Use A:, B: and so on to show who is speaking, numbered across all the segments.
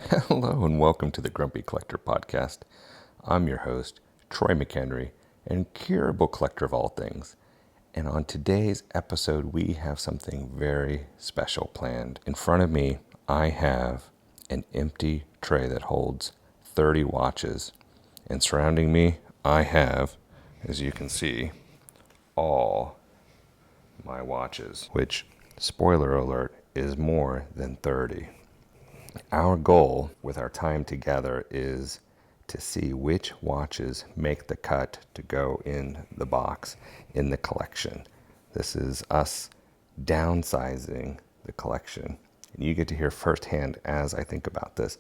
A: Hello and welcome to the Grumpy Collector Podcast. I'm your host, Troy McHenry, an incurable collector of all things. And on today's episode, we have something very special planned. In front of me, I have an empty tray that holds 30 watches. And surrounding me, I have, as you can see, all my watches, which, spoiler alert, is more than 30. Our goal with our time together is to see which watches make the cut to go in the box in the collection. This is us downsizing the collection. And you get to hear firsthand as I think about this.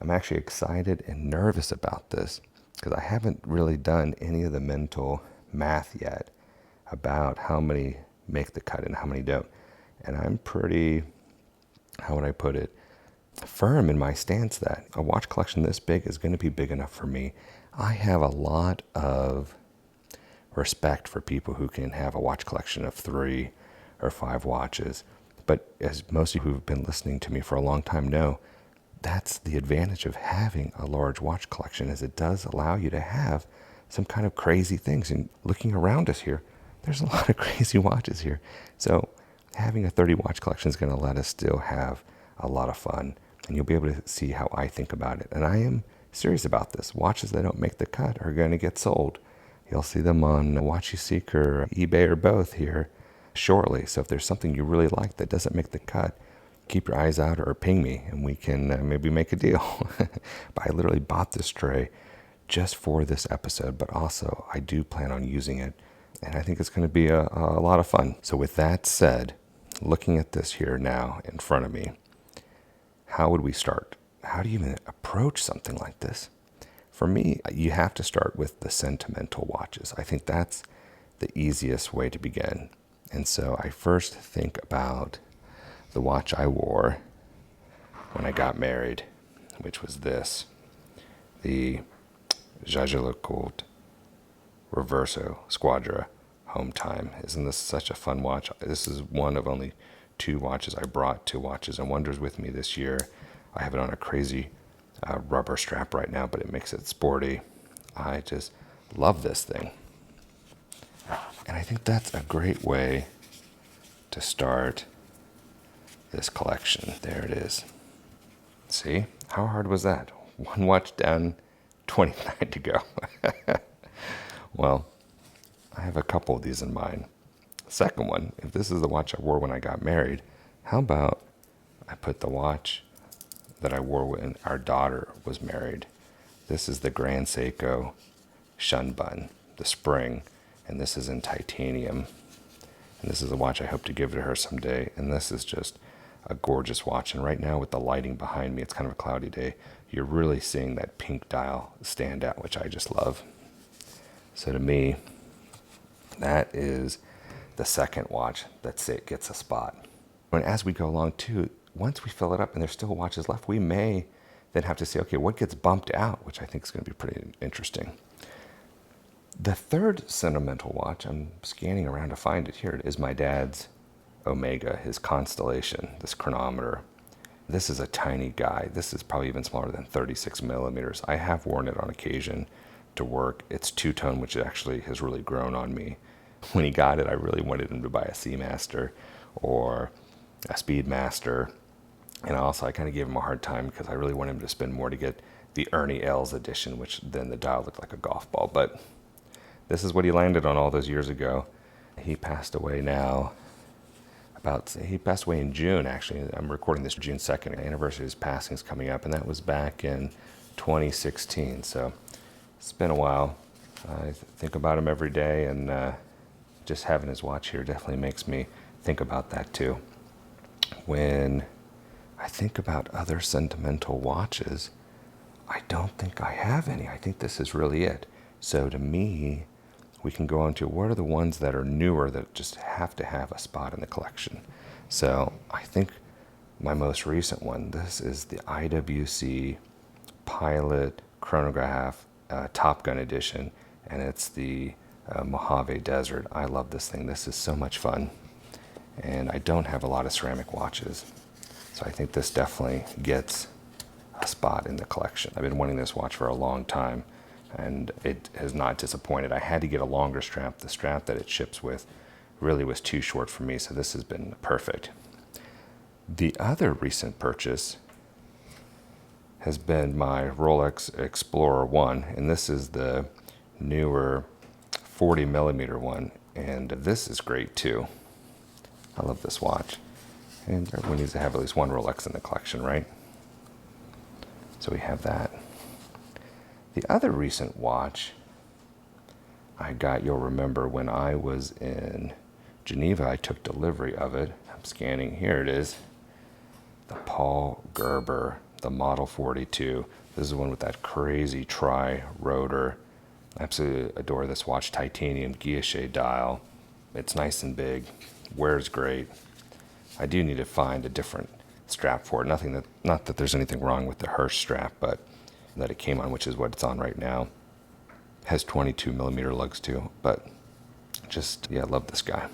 A: I'm actually excited and nervous about this because I haven't really done any of the mental math yet about how many make the cut and how many don't. And I'm pretty, how would I put it, firm in my stance that a watch collection this big is going to be big enough for me. I have a lot of respect for people who can have a watch collection of 3 or 5 watches. But as most of you who've been listening to me for a long time know, that's the advantage of having a large watch collection, is it does allow you to have some kind of crazy things. And looking around us here, there's a lot of crazy watches here. So having a 30 watch collection is going to let us still have a lot of fun. And you'll be able to see how I think about it. And I am serious about this. Watches that don't make the cut are going to get sold. You'll see them on Watch You Seek or eBay or both here shortly. So if there's something you really like that doesn't make the cut, keep your eyes out or ping me and we can maybe make a deal. But I literally bought this tray just for this episode, but also I do plan on using it. And I think it's going to be a lot of fun. So with that said, looking at this here now in front of me, how would we start? How do you even approach something like this? For me, you have to start with the sentimental watches. I think that's the easiest way to begin. And so I first think about the watch I wore when I got married, which was this, the Jaeger-LeCoultre Reverso Squadra Home Time. Isn't this such a fun watch? This is one of only 2 watches I brought to Watches and Wonders with me this year. I have it on a crazy rubber strap right now, but it makes it sporty. I just love this thing. And I think that's a great way to start this collection. There it is. See? How hard was that? 1 watch down, 29 to go. Well, I have a couple of these in mind. Second one, if this is the watch I wore when I got married, how about I put the watch that I wore when our daughter was married? This is the Grand Seiko Shunbun, the spring, and this is in titanium. And this is a watch I hope to give to her someday. And this is just a gorgeous watch. And right now with the lighting behind me, it's kind of a cloudy day, you're really seeing that pink dial stand out, which I just love. So to me, that is the second watch that gets a spot. And as we go along too, once we fill it up and there's still watches left, we may then have to say, okay, what gets bumped out, which I think is going to be pretty interesting. The third sentimental watch, I'm scanning around to find it here, is my dad's Omega, his Constellation, this chronometer. This is a tiny guy. This is probably even smaller than 36 millimeters. I have worn it on occasion to work. It's two-tone, which actually has really grown on me. When he got it, I really wanted him to buy a Seamaster or a Speedmaster. And also, I kind of gave him a hard time because I really wanted him to spend more to get the Ernie Els edition, which then the dial looked like a golf ball. But this is what he landed on all those years ago. He passed away now. He passed away in June, actually. I'm recording this June 2nd. The anniversary of his passing is coming up, and that was back in 2016. So it's been a while. I think about him every day, and just having his watch here definitely makes me think about that too. When I think about other sentimental watches, I don't think I have any. I think this is really it. So to me, we can go on to what are the ones that are newer that just have to have a spot in the collection. So I think my most recent one, this is the IWC Pilot Chronograph Top Gun edition, and it's the Mojave Desert. I love this thing. This is so much fun. And I don't have a lot of ceramic watches. So I think this definitely gets a spot in the collection. I've been wanting this watch for a long time, and it has not disappointed. I had to get a longer strap. The strap that it ships with really was too short for me, so this has been perfect. The other recent purchase has been my Rolex Explorer 1, and this is the newer 40 millimeter one, and this is great too. I love this watch, and everyone needs to have at least one Rolex in the collection, right? So we have that. The other recent watch I got, you'll remember when I was in Geneva, I took delivery of it. I'm scanning, here it is. The Paul Gerber, the Model 42. This is one with that crazy tri-rotor. I absolutely adore this watch. Titanium guilloche dial. It's nice and big, wears great. I do need to find a different strap for it. Not that there's anything wrong with the Hirsch strap, but that it came on, which is what it's on right now. Has 22 millimeter lugs too, but I love this guy.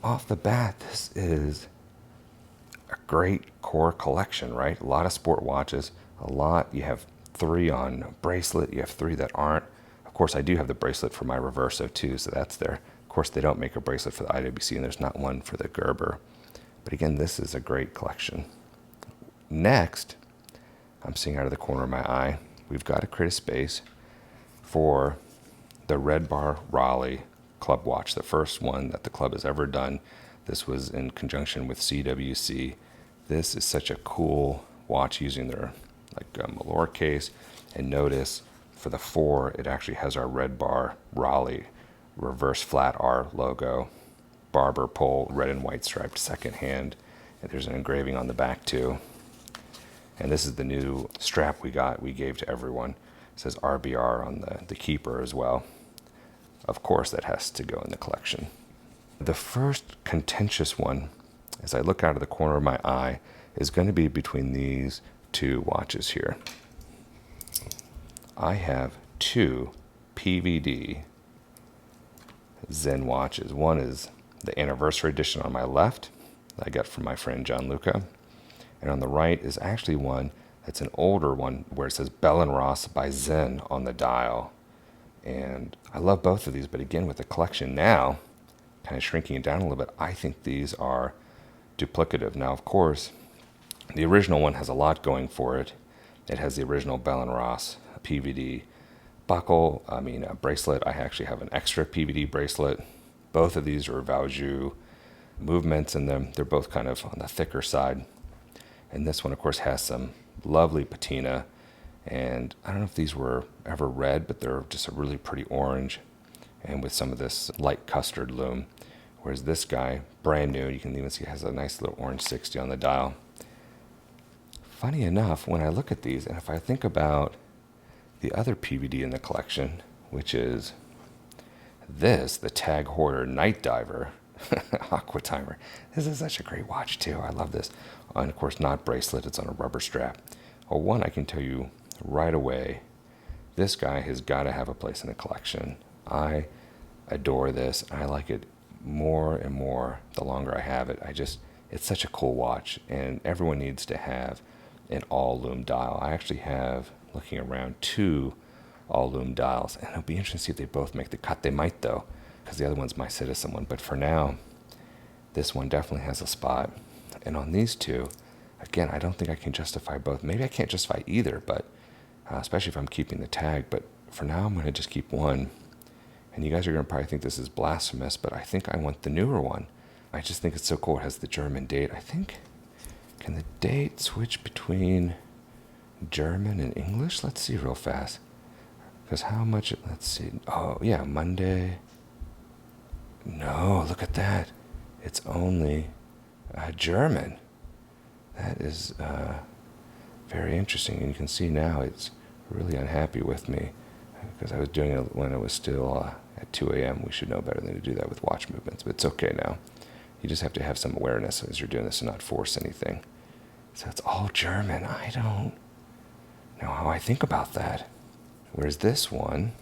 A: Off the bat, this is a great core collection, right? A lot of sport watches, you have 3 on bracelet, you have 3 that aren't. Of course, I do have the bracelet for my Reverso too, so that's there. Of course, they don't make a bracelet for the IWC, and there's not one for the Gerber. But again, this is a great collection. Next, I'm seeing out of the corner of my eye, we've got to create a space for the Red Bar Raleigh club watch, the first one that the club has ever done. This was in conjunction with CWC. This is such a cool watch using their Malore case. And notice for the 4, it actually has our Red Bar Raleigh reverse flat R logo, barber pole, red and white striped second hand. And there's an engraving on the back too. And this is the new strap we gave to everyone. It says RBR on the keeper as well. Of course, that has to go in the collection. The first contentious one, as I look out of the corner of my eye, is going to be between these 2 watches here. I have 2 PVD Zen watches. One is the anniversary edition on my left that I got from my friend Gianluca. And on the right is actually one that's an older one where it says Bell & Ross by Zen on the dial. And I love both of these, but again, with the collection now, kind of shrinking it down a little bit, I think these are duplicative. Now, of course, the original one has a lot going for it. It has the original Bell & Ross PVD buckle, bracelet. I actually have an extra PVD bracelet. Both of these are Valjoux movements in them. They're both kind of on the thicker side. And this one, of course, has some lovely patina. And I don't know if these were ever red, but they're just a really pretty orange, and with some of this light custard lume. Whereas this guy, brand new, you can even see has a nice little orange 60 on the dial. Funny enough, when I look at these, and if I think about the other PVD in the collection, which is this, the Tag Heuer Night Diver Aqua Timer. This is such a great watch too. I love this. And of course, not bracelet, it's on a rubber strap. Well, one, I can tell you right away, this guy has got to have a place in the collection. I adore this. I like it more and more the longer I have it. It's such a cool watch, and everyone needs to have an all-lume dial. I actually have, looking around, 2 all-lume dials, and it'll be interesting to see if they both make the cut. They might, though, because the other one's my Citizen one. But for now, this one definitely has a spot. And on these 2, again, I don't think I can justify both. Maybe I can't justify either, but especially if I'm keeping the tag. But for now, I'm going to just keep one. And you guys are going to probably think this is blasphemous, but I think I want the newer one. I just think it's so cool. It has the German date. I think, can the date switch between German and English? Let's see real fast. Because how much, let's see. Oh, yeah, Monday. No, look at that. It's only German. That is very interesting. And you can see now it's really unhappy with me because I was doing it when it was still at 2 a.m. We should know better than to do that with watch movements, but it's okay now. You just have to have some awareness as you're doing this and not force anything. So it's all German. I don't know how I think about that. Whereas this one,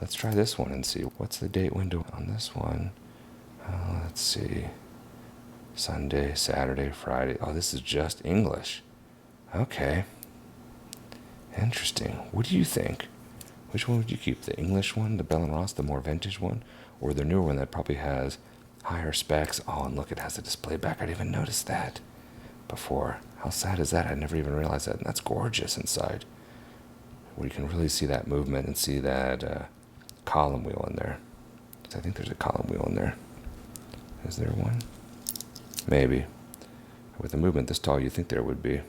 A: let's try this one and see. What's the date window on this one? Let's see. Sunday, Saturday, Friday. Oh, this is just English. Okay. Interesting. What do you think? Which one would you keep? The English one, the Bell & Ross, the more vintage one? Or the newer one that probably has higher specs? Oh, and look, it has a display back. I didn't even notice that before. How sad is that? I never even realized that. And that's gorgeous inside, where you can really see that movement and see that column wheel in there. I think there's a column wheel in there. Is there one? Maybe. With a movement this tall, you'd think there would be.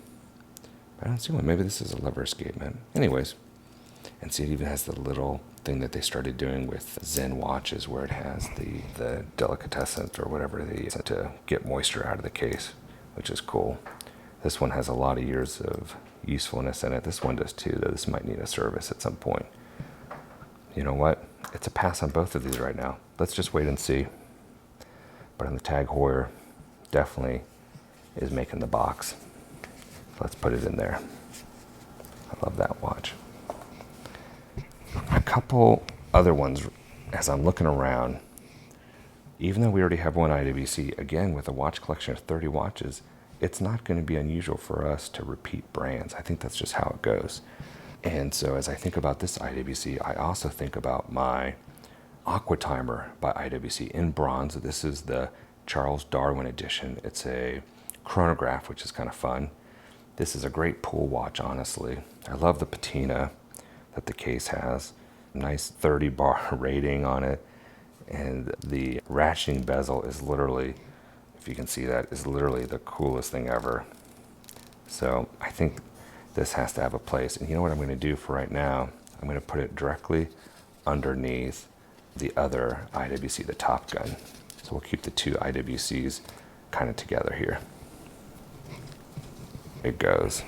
A: I don't see one. Maybe this is a lever escapement. Anyways, and see, it even has the little thing that they started doing with Zen watches, where it has the delicatessens or whatever they use to get moisture out of the case, which is cool. This one has a lot of years of usefulness in it. This one does too, though. This might need a service at some point. You know what? It's a pass on both of these right now. Let's just wait and see. But on the Tag Heuer, definitely is making the box. Let's put it in there. I love that watch. A couple other ones, as I'm looking around, even though we already have one IWC, again, with a watch collection of 30 watches, it's not going to be unusual for us to repeat brands. I think that's just how it goes. And so as I think about this IWC, I also think about my Aqua Timer by IWC in bronze. This is the Charles Darwin edition. It's a chronograph, which is kind of fun. This is a great pool watch, honestly. I love the patina that the case has. Nice 30 bar rating on it. And the ratcheting bezel is literally, if you can see that, is literally the coolest thing ever. So I think this has to have a place. And you know what I'm going to do for right now? I'm going to put it directly underneath the other IWC, the Top Gun. So we'll keep the two IWCs kind of together here. It goes.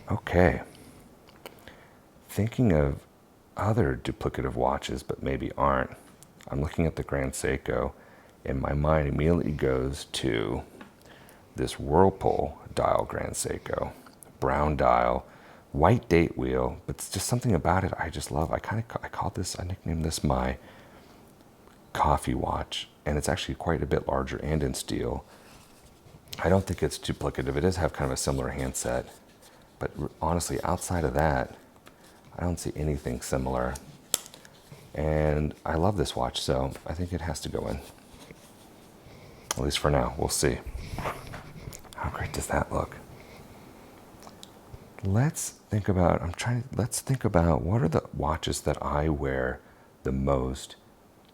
A: Okay. Thinking of other duplicative watches, but maybe aren't. I'm looking at the Grand Seiko, and my mind immediately goes to this Whirlpool dial Grand Seiko. Brown dial, white date wheel, but it's just something about it I just love. I nicknamed this my coffee watch, and it's actually quite a bit larger and in steel. I don't think it's duplicative. It does have kind of a similar handset, but honestly, outside of that, I don't see anything similar. And I love this watch, so I think it has to go in. At least for now. We'll see. How great does that look? Let's think about what are the watches that I wear the most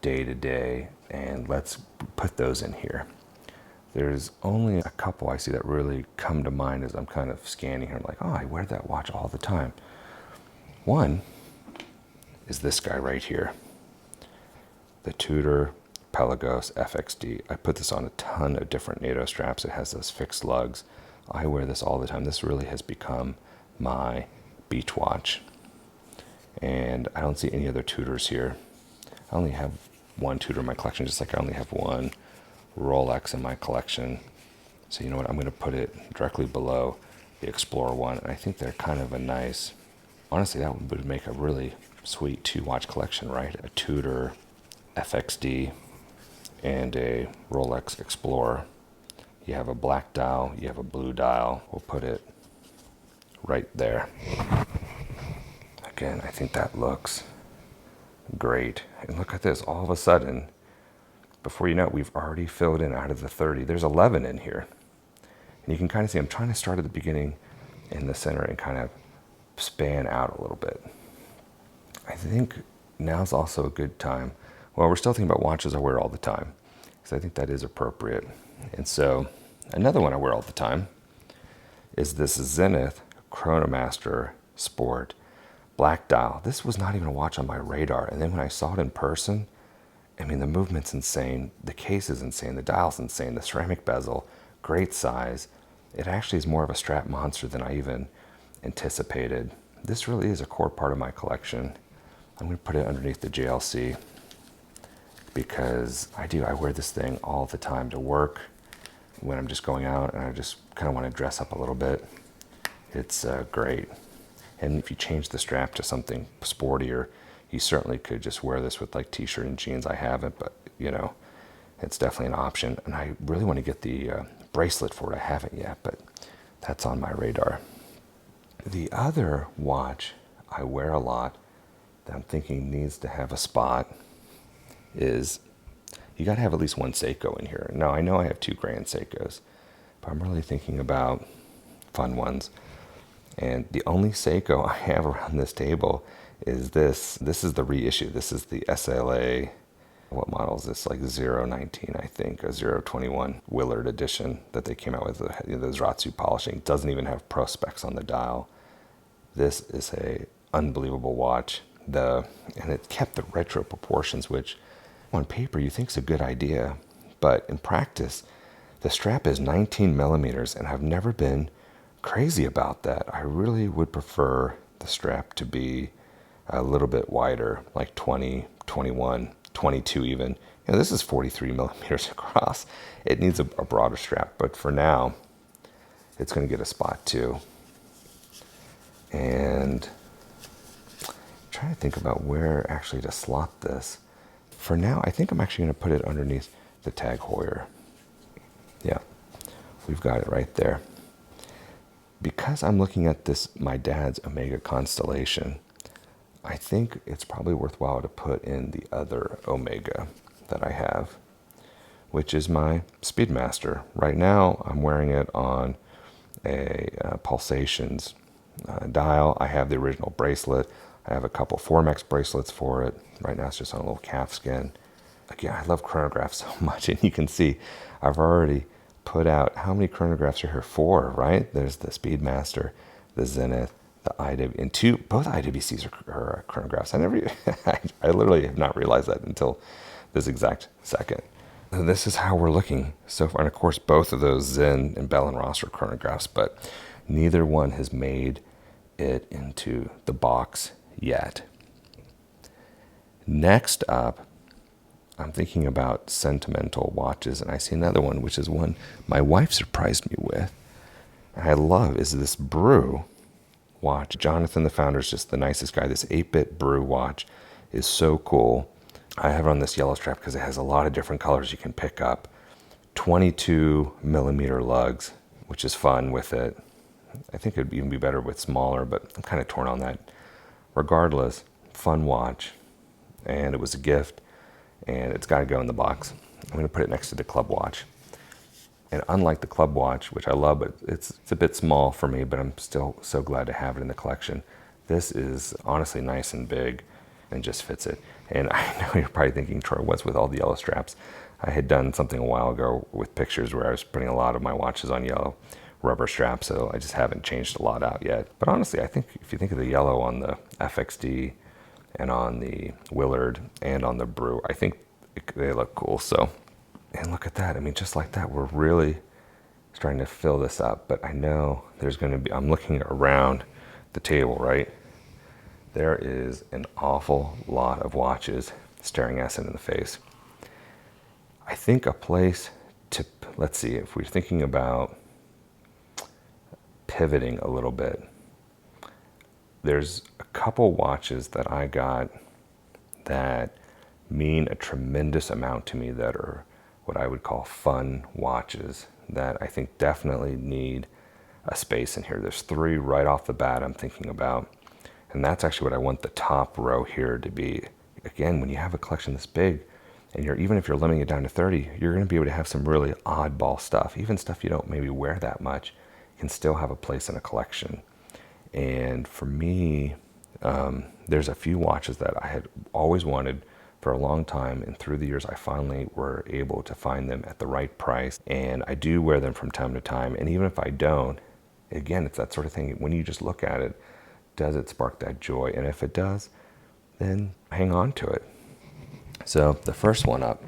A: day to day, and let's put those in here. There's only a couple I see that really come to mind as I'm kind of scanning here. I'm like, oh, I wear that watch all the time. One is this guy right here, the Tudor Pelagos FXD. I put this on a ton of different NATO straps. It has those fixed lugs. I wear this all the time. This really has become my beach watch. And I don't see any other Tudors here. I only have one Tudor in my collection, just like I only have one Rolex in my collection. So you know what, I'm going to put it directly below the Explorer one, and I think they're kind of a nice, honestly, that would make a really sweet two-watch collection, right? A Tudor FXD and a Rolex Explorer. You have a black dial, you have a blue dial. We'll put it right there. Again, I think that looks great. And look at this, all of a sudden, before you know it, we've already filled in out of the 30. There's 11 in here. And you can kind of see, I'm trying to start at the beginning in the center and kind of span out a little bit. I think now's also a good time. Well, we're still thinking about watches I wear all the time, because I think that is appropriate. And so another one I wear all the time is this Zenith Chronomaster Sport black dial. This was not even a watch on my radar. And then when I saw it in person, I mean, the movement's insane. The case is insane. The dial's insane. The ceramic bezel, great size. It actually is more of a strap monster than I even anticipated. This really is a core part of my collection. I'm going to put it underneath the JLC because I wear this thing all the time to work when I'm just going out and I just kind of want to dress up a little bit. It's great. And if you change the strap to something sportier, you certainly could just wear this with like t-shirt and jeans. I haven't, but you know, it's definitely an option. And I really want to get the bracelet for it. I haven't yet, but that's on my radar. The other watch I wear a lot that I'm thinking needs to have a spot is you got to have at least one Seiko in here. Now, I know I have two Grand Seikos, but I'm really thinking about fun ones. And the only Seiko I have around this table is this. This is the reissue. This is the SLA. What model is this? Like 019, I think, a 021 Willard edition that they came out with. The Zratsu polishing. It doesn't even have pro specs on the dial. This is a unbelievable watch. And it kept the retro proportions, which on paper you think is a good idea, but in practice, the strap is 19 millimeters, and I've never been crazy about that. I really would prefer the strap to be a little bit wider, like 20, 21, 22 even. This is 43 millimeters across. It needs a broader strap, but for now, it's going to get a spot too. And I'm trying to think about where actually to slot this. For now, I think I'm actually going to put it underneath the Tag Heuer. Yeah, we've got it right there. Because I'm looking at this, my dad's Omega Constellation, I think it's probably worthwhile to put in the other Omega that I have, which is my Speedmaster. Right now, I'm wearing it on a Pulsations dial. I have the original bracelet. I have a couple Formex bracelets for it. Right now, it's just on a little calf skin. Again, I love chronographs so much, and you can see I've already put out how many chronographs are here? 4, right? There's the Speedmaster, the Zenith, the IW, and both IWCs are chronographs. I literally have not realized that until this exact second. And this is how we're looking so far. And of course, both of those Zen and Bell and Ross are chronographs, but neither one has made it into the box yet. Next up, I'm thinking about sentimental watches, and I see another one, which is one my wife surprised me with. And I love is this Brew watch. Jonathan, the founder, is just the nicest guy. This 8-bit Brew watch is so cool. I have it on this yellow strap because it has a lot of different colors you can pick up. 22 millimeter lugs, which is fun with it. I think it would even be better with smaller, but I'm kind of torn on that. Regardless, fun watch, and it was a gift, and it's got to go in the box. I'm going to put it next to the Club watch. And unlike the Club watch, which I love, but it's a bit small for me, but I'm still so glad to have it in the collection. This is honestly nice and big and just fits it. And I know you're probably thinking, Troy, what's with all the yellow straps? I had done something a while ago with pictures where I was putting a lot of my watches on yellow rubber straps, so I just haven't changed a lot out yet. But honestly, I think if you think of the yellow on the FXD and on the Willard and on the Brew, I think they look cool. So, and look at that. I mean, just like that, we're really starting to fill this up. But I know there's going to be, I'm looking around the table, right? There is an awful lot of watches staring us in the face. I think a place to, let's see, if we're thinking about pivoting a little bit, there's a couple watches that I got that mean a tremendous amount to me that are what I would call fun watches that I think definitely need a space in here. There's 3 right off the bat I'm thinking about, and that's actually what I want the top row here to be. Again, when you have a collection this big, and even if you're limiting it down to 30, you're going to be able to have some really oddball stuff. Even stuff you don't maybe wear that much can still have a place in a collection. And for me, there's a few watches that I had always wanted for a long time, and through the years I finally were able to find them at the right price, and I do wear them from time to time. And even if I don't, again, it's that sort of thing, when you just look at it, does it spark that joy? And if it does, then hang on to it. So the first one up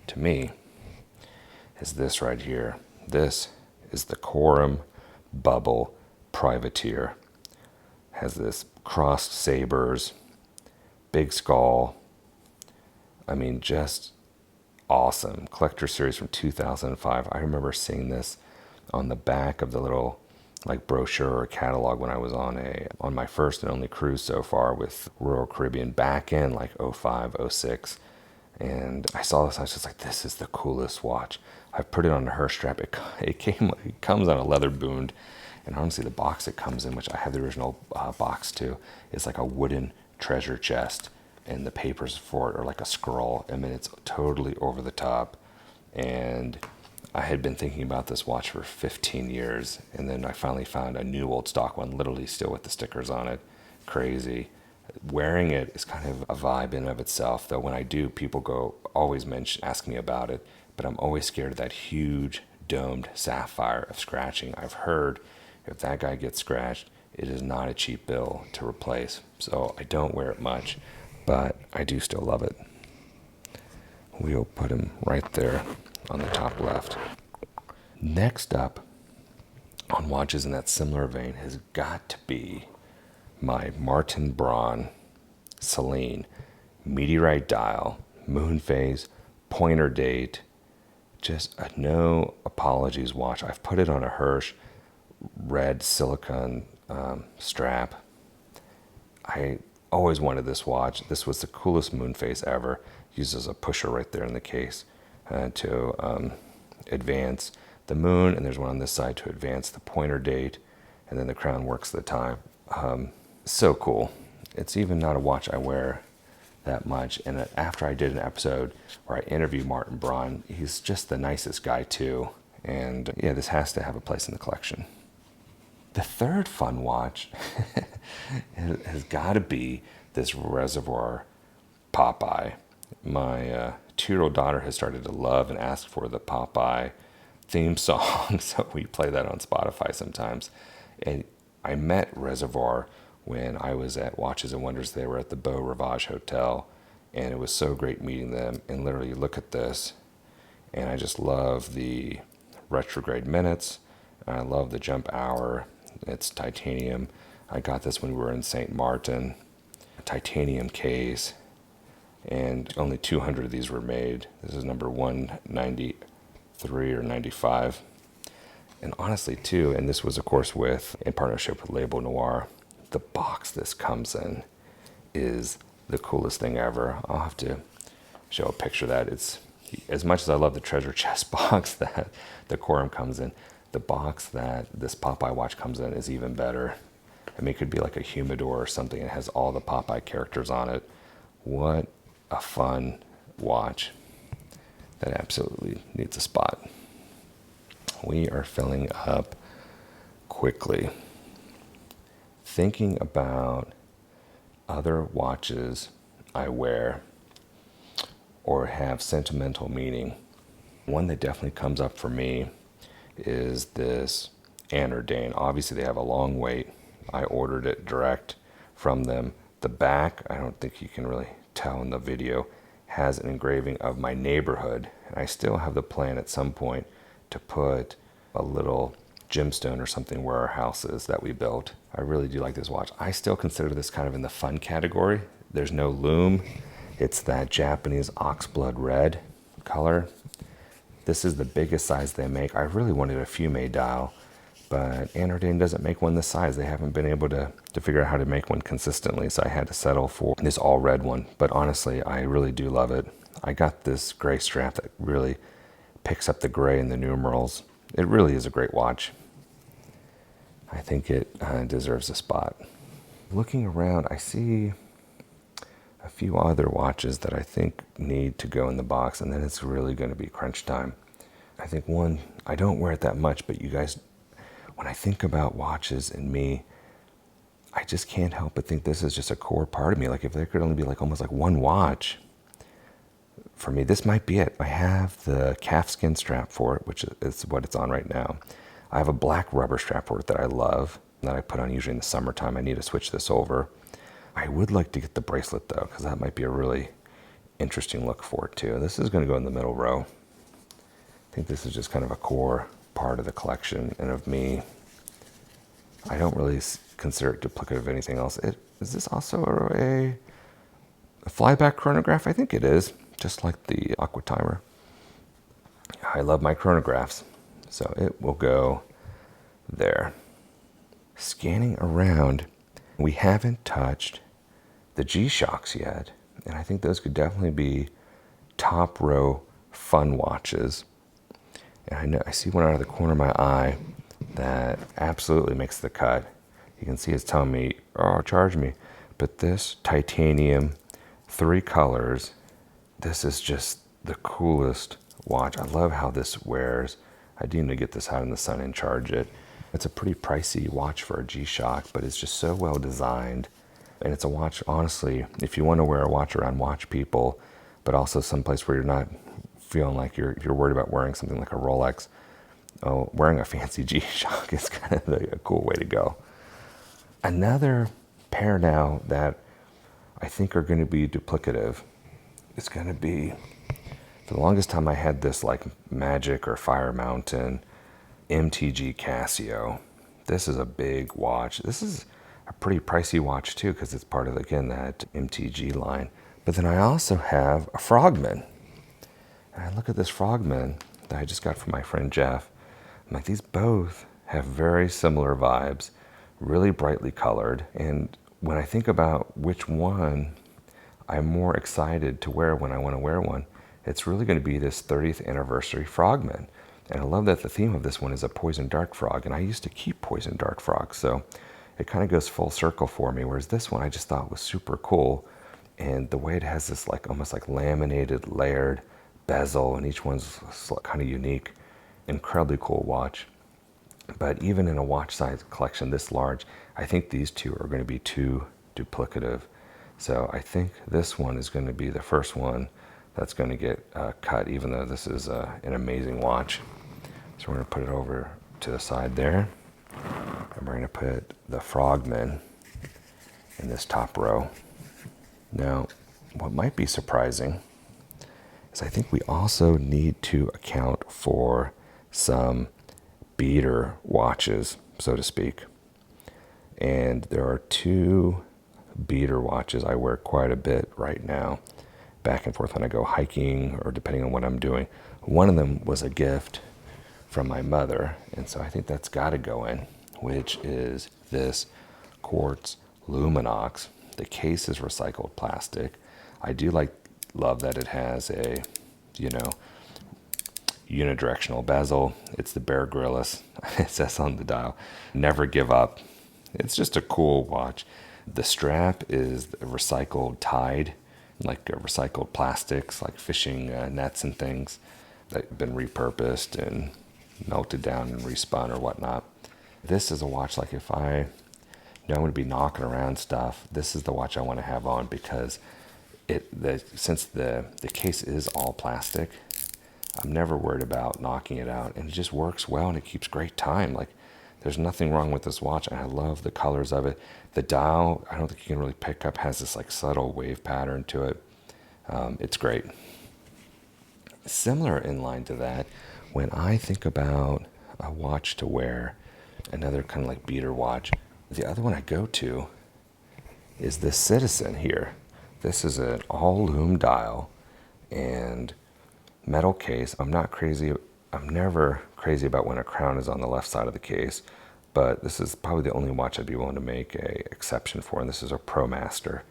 A: to me is this right here. This is the Corum Bubble Privateer. Has this crossed sabers, big skull. I mean, just awesome. Collector series from 2005. I remember seeing this on the back of the little like brochure or catalog when I was on my first and only cruise so far with Royal Caribbean back in like 05, 06. And I saw this, I was just like, this is the coolest watch. I put it on a Her strap. It comes on a leather bound, And honestly, the box it comes in, which I have the original box too, is like a wooden treasure chest, and the papers for it are like a scroll. I mean, it's totally over the top. And I had been thinking about this watch for 15 years, and then I finally found a new old stock one, literally still with the stickers on it. Crazy. Wearing it is kind of a vibe in and of itself, though when I do, people ask me about it, but I'm always scared of that huge domed sapphire of scratching. I've heard if that guy gets scratched, it is not a cheap bill to replace. So I don't wear it much, but I do still love it. We'll put him right there on the top left. Next up on watches in that similar vein has got to be my Martin Braun Celine meteorite dial, moon phase, pointer date, just a no apologies watch. I've put it on a Hirsch red silicone strap. I always wanted this watch. This was the coolest moon phase ever. Uses a pusher right there in the case to advance the moon, and there's one on this side to advance the pointer date, and then the crown works the time. So cool. It's even not a watch I wear that much. And after I did an episode where I interviewed Martin Braun, he's just the nicest guy too. And yeah, this has to have a place in the collection. The third fun watch has got to be this Reservoir Popeye. My 2-year-old daughter has started to love and ask for the Popeye theme song, so we play that on Spotify sometimes. And I met Reservoir when I was at Watches and Wonders. They were at the Beau Rivage Hotel, and it was so great meeting them. And literally, look at this, and I just love the retrograde minutes. I love the jump hour. It's titanium. I got this when we were in St. Martin. A titanium case, and only 200 of these were made. This is number 193 or 95. And honestly, too, and this was, of course, in partnership with Label Noir, the box this comes in is the coolest thing ever. I'll have to show a picture of that. It's, as much as I love the treasure chest box that the Quorum comes in, the box that this Popeye watch comes in is even better. I mean, it could be like a humidor or something. It has all the Popeye characters on it. What a fun watch. That absolutely needs a spot. We are filling up quickly. Thinking about other watches I wear or have sentimental meaning. One that definitely comes up for me is this Anordane. Obviously, they have a long wait. I ordered it direct from them. The back, I don't think you can really tell in the video, has an engraving of my neighborhood. And I still have the plan at some point to put a little gemstone or something where our house is that we built. I really do like this watch. I still consider this kind of in the fun category. There's no lume. It's that Japanese oxblood red color. This is the biggest size they make. I really wanted a Fume dial, but Anordane doesn't make one this size. They haven't been able to figure out how to make one consistently, so I had to settle for this all red one. But honestly, I really do love it. I got this gray strap that really picks up the gray and the numerals. It really is a great watch. I think it deserves a spot. Looking around, I see a few other watches that I think need to go in the box, and then it's really going to be crunch time. I think one, I don't wear it that much, but you guys, when I think about watches and me, I just can't help but think this is just a core part of me. Like if there could only be like almost like one watch, for me, this might be it. I have the calfskin strap for it, which is what it's on right now. I have a black rubber strap for it that I love, that I put on usually in the summertime. I need to switch this over. I would like to get the bracelet though, because that might be a really interesting look for it too. This is going to go in the middle row. I think this is just kind of a core part of the collection and of me. I don't really consider it duplicative of anything else. Is this also a flyback chronograph? I think it is, just like the Aqua Timer. I love my chronographs, so it will go there. Scanning around, we haven't touched the G-Shocks yet, and I think those could definitely be top row fun watches. And I see one out of the corner of my eye. that absolutely makes the cut. You can see it's telling me, oh, charge me. But this titanium, 3 colors, this is just the coolest watch. I love how this wears. I do need to get this out in the sun and charge it. It's a pretty pricey watch for a G-Shock, but it's just so well designed. And it's a watch, honestly, if you want to wear a watch around watch people, but also someplace where you're not feeling like you're worried about wearing something like a Rolex, wearing a fancy G-Shock is kind of a cool way to go. Another pair now that I think are going to be duplicative is going to be, for the longest time I had this like Magic or Fire Mountain MTG Casio. This is a big watch. This is a pretty pricey watch too, because it's part of, again, that MTG line. But then I also have a Frogman. And I look at this Frogman that I just got from my friend Jeff. I'm like, these both have very similar vibes, really brightly colored. And when I think about which one I'm more excited to wear when I want to wear one, it's really going to be this 30th anniversary Frogman. And I love that the theme of this one is a poison dart frog. And I used to keep poison dart frogs, so it kind of goes full circle for me. Whereas this one I just thought was super cool. And the way it has this like almost like laminated, layered bezel, and each one's kind of unique. Incredibly cool watch. But even in a watch size collection this large, I think these two are going to be too duplicative. So I think this one is going to be the first one that's going to get cut, even though this is an amazing watch. So we're going to put it over to the side there. And we're going to put the Frogman in this top row. Now, what might be surprising is I think we also need to account for some beater watches, so to speak. And there are 2 beater watches I wear quite a bit right now, back and forth when I go hiking or depending on what I'm doing. One of them was a gift from my mother, and so I think that's got to go in, which is this quartz Luminox. The case is recycled plastic. I do love that it has a, unidirectional bezel. It's the Bear Grylls. It says on the dial, never give up. It's just a cool watch. The strap is recycled tied, like recycled plastics, like fishing nets and things that have been repurposed and melted down and respun or whatnot. This is a watch, like if I know I'm going to be knocking around stuff, this is the watch I want to have on, because since the case is all plastic, I'm never worried about knocking it out, and it just works well and it keeps great time. Like, there's nothing wrong with this watch, and I love the colors of it. The dial, I don't think you can really pick up, has this like subtle wave pattern to it. It's great. Similar in line to that, when I think about a watch to wear, another kind of like beater watch, the other one I go to is this Citizen here. This is an all-lume dial and metal case. I'm never crazy about when a crown is on the left side of the case, but this is probably the only watch I'd be willing to make a exception for, and this is a ProMaster.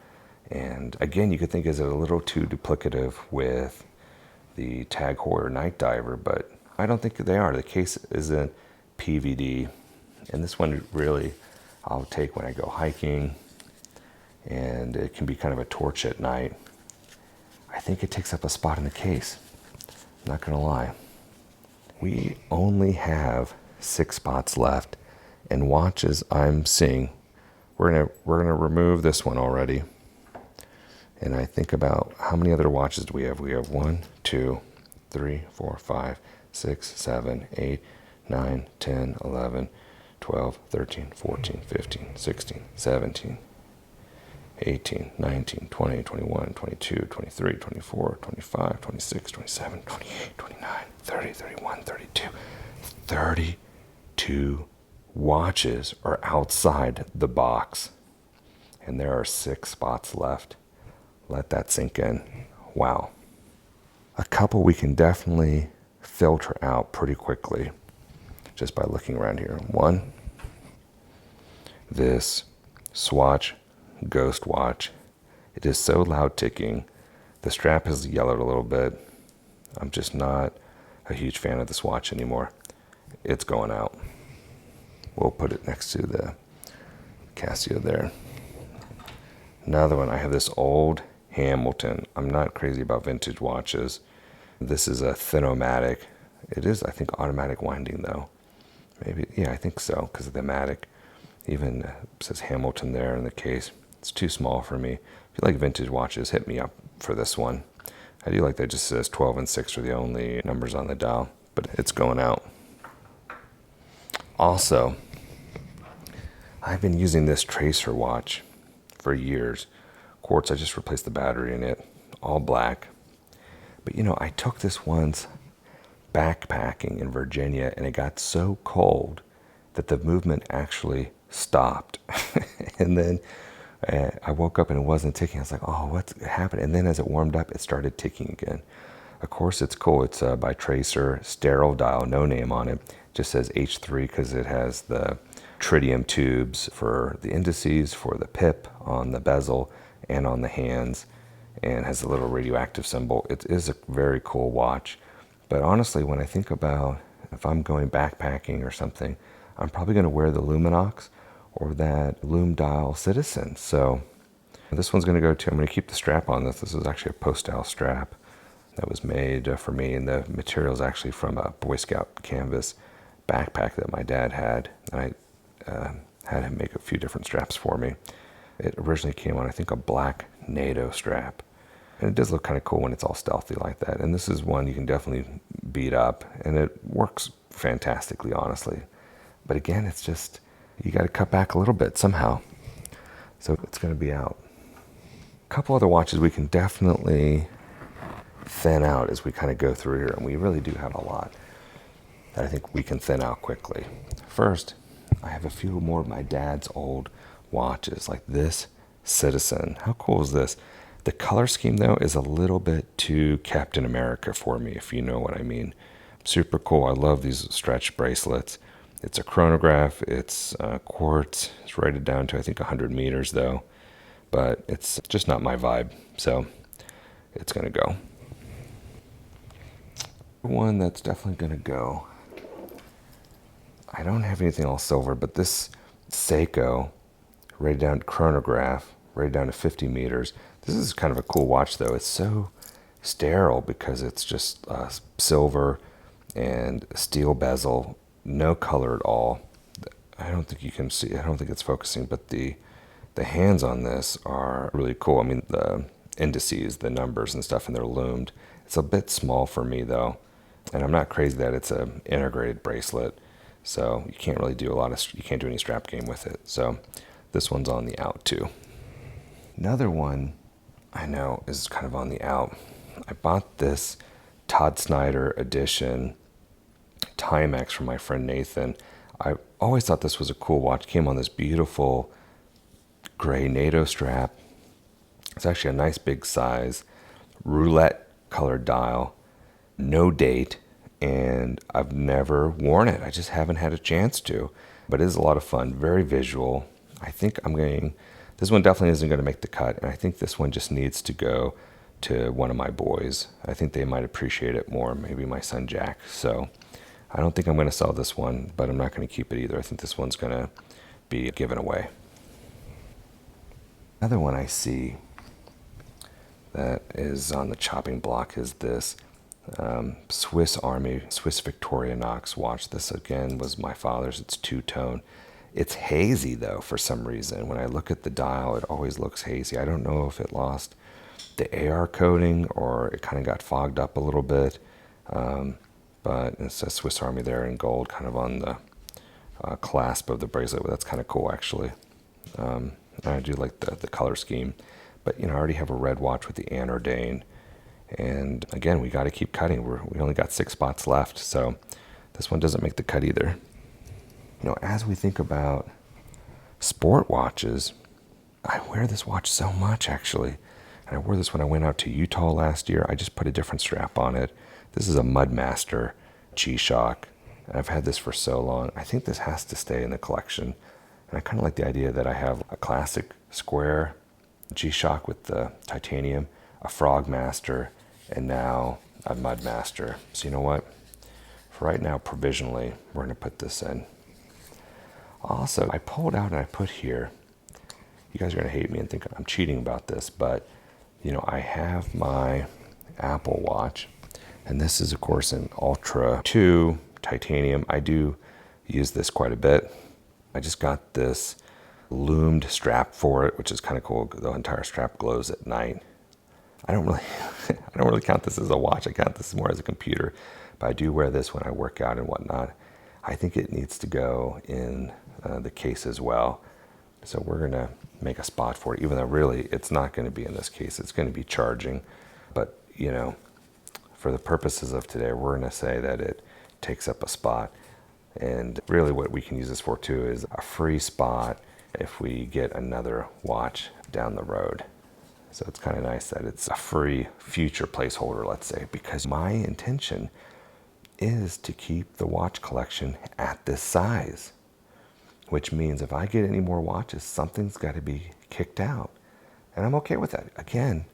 A: And again, you could think, is it a little too duplicative with the Tag Heuer Night Diver, but I don't think they are. The case isn't PVD, and this one really I'll take when I go hiking, and it can be kind of a torch at night. I think it takes up a spot in the case. I'm not gonna lie. We only have 6 spots left, and watches I'm seeing, we're gonna remove this one already. And I think about how many other watches do we have? We have 1, 2, 3, 4, 5, 6, 7, 8, 9, 10, 11, 12, 13, 14, 15, 16, 17, 18, 19, 20, 21, 22, 23, 24, 25, 26, 27, 28, 29, 30, 31, 32. 32 watches are outside the box, and there are 6 spots left. Let that sink in. Wow. A couple we can definitely filter out pretty quickly just by looking around here. One, this Swatch Ghost watch. It is so loud ticking. The strap has yellowed a little bit. I'm just not a huge fan of this watch anymore. It's going out. we'll put it next to the Casio there. Another one, I have this old Hamilton. I'm not crazy about vintage watches. This is a Thin-O-Matic. It is, I think, automatic winding though. Maybe, yeah, I think so, because of the Matic. Even says Hamilton there in the case. It's too small for me. If you like vintage watches, hit me up for this one. I do like that it just says 12 and 6 are the only numbers on the dial, but it's going out. Also, I've been using this Tracer watch for years. Quartz, I just replaced the battery in it, all black. But I took this once backpacking in Virginia, and it got so cold that the movement actually stopped. And then I woke up and it wasn't ticking. I was like, oh, what's happened? And then as it warmed up, it started ticking again. Of course, it's cool. It's by Tracer, sterile dial, no name on it. It just says H3 because it has the tritium tubes for the indices, for the pip on the bezel and on the hands, and has a little radioactive symbol. It is a very cool watch. But honestly, when I think about if I'm going backpacking or something, I'm probably going to wear the Luminox or that Lume Dial Citizen. So this one's going to go to, I'm going to keep the strap on this. This is actually a post-style strap that was made for me, and the material is actually from a Boy Scout canvas backpack that my dad had. And I had him make a few different straps for me. It originally came on, I think, a black NATO strap. And it does look kind of cool when it's all stealthy like that. And this is one you can definitely beat up, and it works fantastically, honestly. But again, it's just, you got to cut back a little bit somehow. So it's going to be out. A couple other watches we can definitely thin out as we kind of go through here. And we really do have a lot that I think we can thin out quickly. First, I have a few more of my dad's old watches, like this Citizen. How cool is this? The color scheme, though, is a little bit too Captain America for me, if you know what I mean. Super cool. I love these stretch bracelets. It's a chronograph. It's quartz. It's rated down to, I think, 100 meters, though. But it's just not my vibe, so it's going to go. One that's definitely going to go. I don't have anything all silver, but this Seiko, rated down chronograph, rated down to 50 meters. This is kind of a cool watch, though. It's so sterile because it's just silver and steel bezel, no color at all. I don't think you can see, I don't think it's focusing, but the hands on this are really cool. I mean, the indices, the numbers and stuff, and they're loomed. It's a bit small for me, though, and I'm not crazy that it's an integrated bracelet, so you can't really do you can't do any strap game with it. So this one's on the out, too. Another one I know is kind of on the out. I bought this Todd Snyder edition Timex from my friend Nathan. I always thought this was a cool watch. It came on this beautiful gray NATO strap. It's actually a nice big size, roulette colored dial, no date, and I've never worn it. I just haven't had a chance to, but it is a lot of fun, very visual. I think this one definitely isn't going to make the cut, and I think this one just needs to go to one of my boys. I think they might appreciate it more, maybe my son Jack. So I don't think I'm going to sell this one, but I'm not going to keep it either. I think this one's going to be given away. Another one I see that is on the chopping block is this Swiss Army, Swiss Victorinox watch. This, again, was my father's. It's two-tone. It's hazy, though, for some reason. When I look at the dial, it always looks hazy. I don't know if it lost the AR coating or it kind of got fogged up a little bit. But it says Swiss Army there in gold, kind of on the clasp of the bracelet. That's kind of cool, actually. I do like the color scheme. But, I already have a red watch with the Anordain. And, again, we got to keep cutting. We only got 6 spots left, so this one doesn't make the cut either. As we think about sport watches, I wear this watch so much, actually. And I wore this when I went out to Utah last year. I just put a different strap on it. This is a Mudmaster G-Shock. And I've had this for so long. I think this has to stay in the collection. And I kind of like the idea that I have a classic square G-Shock with the titanium, a Frogmaster, and now a Mudmaster. So you know what? For right now, provisionally, we're going to put this in. Also, I pulled out and I put here, you guys are going to hate me and think I'm cheating about this, but I have my Apple Watch, and this is of course an Ultra 2 titanium. I do use this quite a bit. I just got this loomed strap for it, which is kind of cool. The entire strap glows at night. I don't really I don't really count this as a watch. I count this more as a computer, but I do wear this when I work out and whatnot. I think it needs to go in the case as well. So we're going to make a spot for it, even though really it's not going to be in this case. It's going to be charging. But, for the purposes of today, we're going to say that it takes up a spot. And really what we can use this for too is a free spot if we get another watch down the road. So it's kind of nice that it's a free future placeholder, let's say, because my intention is to keep the watch collection at this size, which means if I get any more watches, something's got to be kicked out. And I'm okay with that. Again,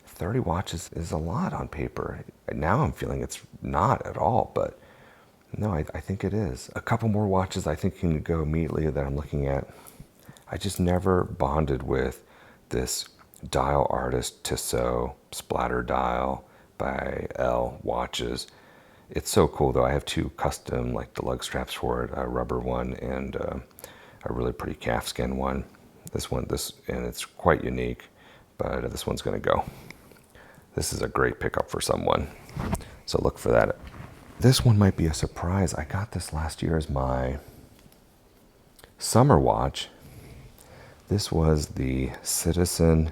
A: 30 watches is a lot on paper. Now I'm feeling it's not at all, but no, I think it is. A couple more watches I think can go immediately that I'm looking at. I just never bonded with this Dial Artist Tissot splatter dial by L watches. It's so cool though. I have two custom like the lug straps for it, a rubber one and a really pretty calfskin one. And it's quite unique, but this one's gonna go. This is a great pickup for someone. So look for that. This one might be a surprise. I got this last year as my summer watch. This was the Citizen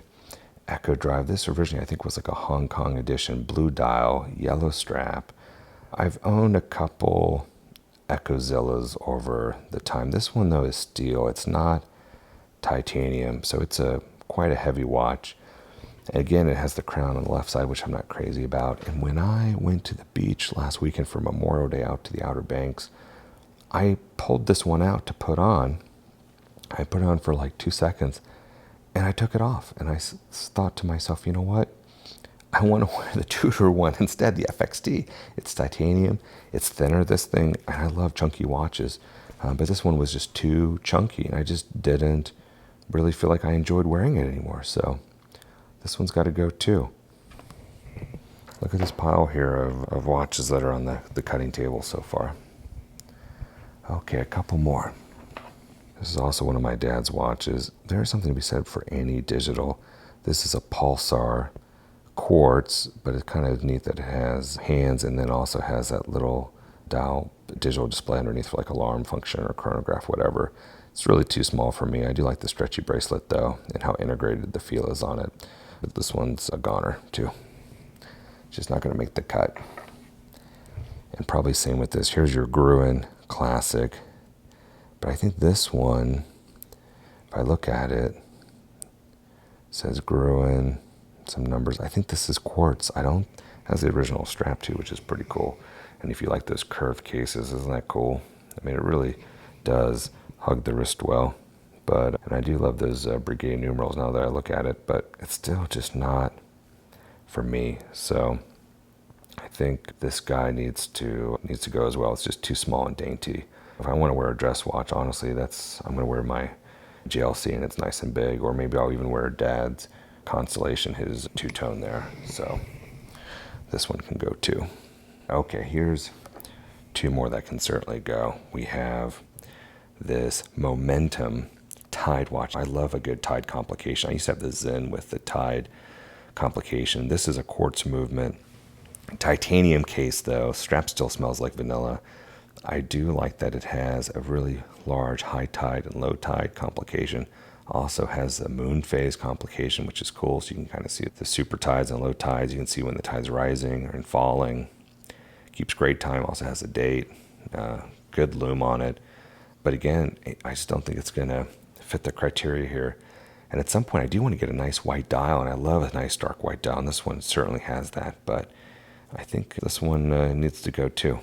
A: Echo Drive. This originally I think was like a Hong Kong edition, blue dial, yellow strap. I've owned a couple Echozillas over the time. This one though is steel. It's not titanium, so it's quite a heavy watch. Again, it has the crown on the left side, which I'm not crazy about. And when I went to the beach last weekend for Memorial Day out to the Outer Banks, I pulled this one out to put on. I put it on for like 2 seconds and I took it off. And I thought to myself, you know what? I want to wear the Tudor one instead, the FXT. It's titanium. It's thinner, this thing. And I love chunky watches. But this one was just too chunky. And I just didn't really feel like I enjoyed wearing it anymore. So this one's got to go too. Look at this pile here of watches that are on the cutting table so far. Okay, a couple more. This is also one of my dad's watches. There's something to be said for any digital. This is a Pulsar quartz, but it's kind of neat that it has hands and then also has that little dial digital display underneath for like alarm function or chronograph, whatever. It's really too small for me. I do like the stretchy bracelet though and how integrated the feel is on it. But this one's a goner too. Just not going to make the cut. And probably same with this. Here's your Gruen Classic. But I think this one, if I look at it, says Gruen, some numbers. I think this is quartz. Has the original strap too, which is pretty cool. And if you like those curved cases, isn't that cool? I mean, it really does hug the wrist well. And I do love those brigade numerals now that I look at it, but it's still just not for me. So I think this guy needs to go as well. It's just too small and dainty. If I want to wear a dress watch, honestly, I'm going to wear my JLC and it's nice and big, or maybe I'll even wear Dad's Consolidation, his two-tone there. So this one can go too. Okay, here's two more that can certainly go. We have this Momentum Tide watch. I love a good Tide complication. I used to have the Zen with the Tide complication. This is a quartz movement. Titanium case though. Strap still smells like vanilla. I do like that it has a really large high tide and low tide complication. Also has a moon phase complication, which is cool. So you can kind of see the super tides and low tides. You can see when the tide's rising and falling. Keeps great time. Also has a date. Good lume on it. But again, I just don't think it's going to fit the criteria here. And at some point, I do want to get a nice white dial, and I love a nice dark white dial, and this one certainly has that. But I think this one needs to go too.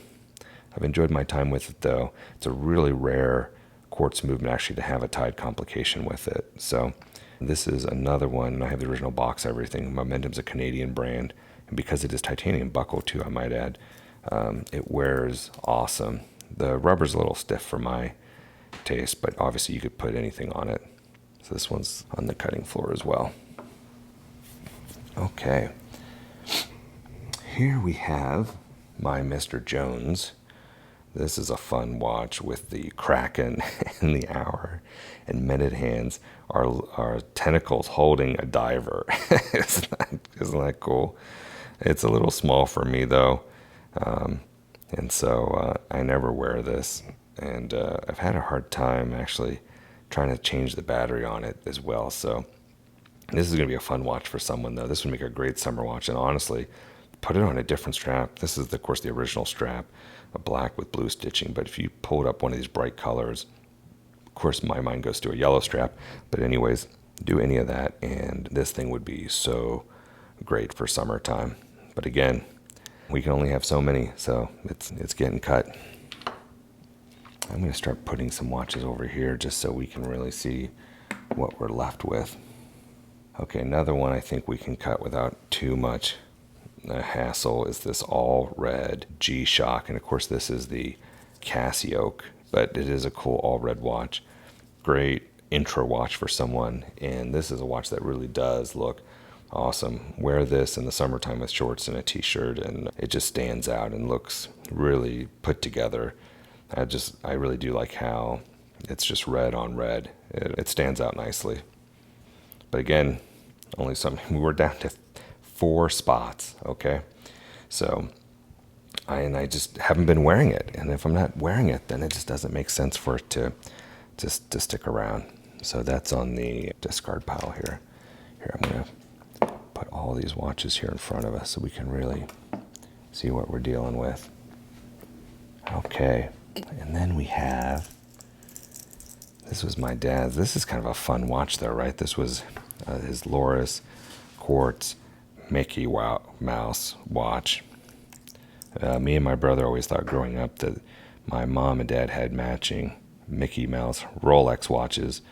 A: I've enjoyed my time with it, though. It's a really rare quartz movement, actually, to have a tide complication with it. So this is another one, and I have the original box, everything. Momentum's a Canadian brand, and because it is titanium buckle, too, I might add, it wears awesome. The rubber's a little stiff for my taste, but obviously you could put anything on it. So this one's on the cutting floor as well. Okay. Here we have my Mr. Jones. This is a fun watch with the kraken and the hour and minute hands are tentacles holding a diver. Isn't that cool? It's a little small for me though. And so I never wear this. And I've had a hard time actually trying to change the battery on it as well. So this is going to be a fun watch for someone though. This would make a great summer watch. And honestly, put it on a different strap. This is, of course, the original strap, a black with blue stitching. But if you pulled up one of these bright colors, of course, my mind goes to a yellow strap. But anyways, do any of that, and this thing would be so great for summertime. But again, we can only have so many, so it's getting cut. I'm going to start putting some watches over here just so we can really see what we're left with. Okay, another one I think we can cut without too much hassle is this all red G-Shock. And of course this is the Casio, but it is a cool all red watch. Great intro watch for someone. And this is a watch that really does look awesome. Wear this in the summertime with shorts and a t-shirt and it just stands out and looks really put together. I really do like how it's just red on red. It stands out nicely. But again, we're down to 4 spots, okay? So, I just haven't been wearing it. And if I'm not wearing it, then it just doesn't make sense for it to stick around. So that's on the discard pile here. Here, I'm going to put all these watches here in front of us so we can really see what we're dealing with. Okay, and then we have, this was my dad's. This is kind of a fun watch though, right? This was his Loris quartz Mickey Mouse watch. Me and my brother always thought growing up that my mom and dad had matching Mickey Mouse Rolex watches,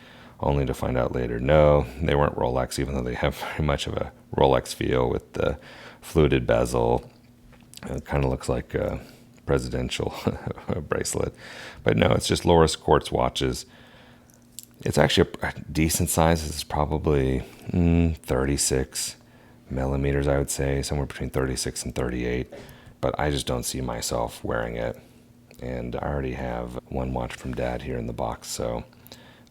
A: only to find out later, no, they weren't Rolex, even though they have very much of a Rolex feel with the fluted bezel. It kind of looks like a presidential bracelet. But no, it's just Loris quartz watches. It's actually a decent size. It's probably 36 millimeters, I would say, somewhere between 36 and 38. But I just don't see myself wearing it. And I already have one watch from Dad here in the box, so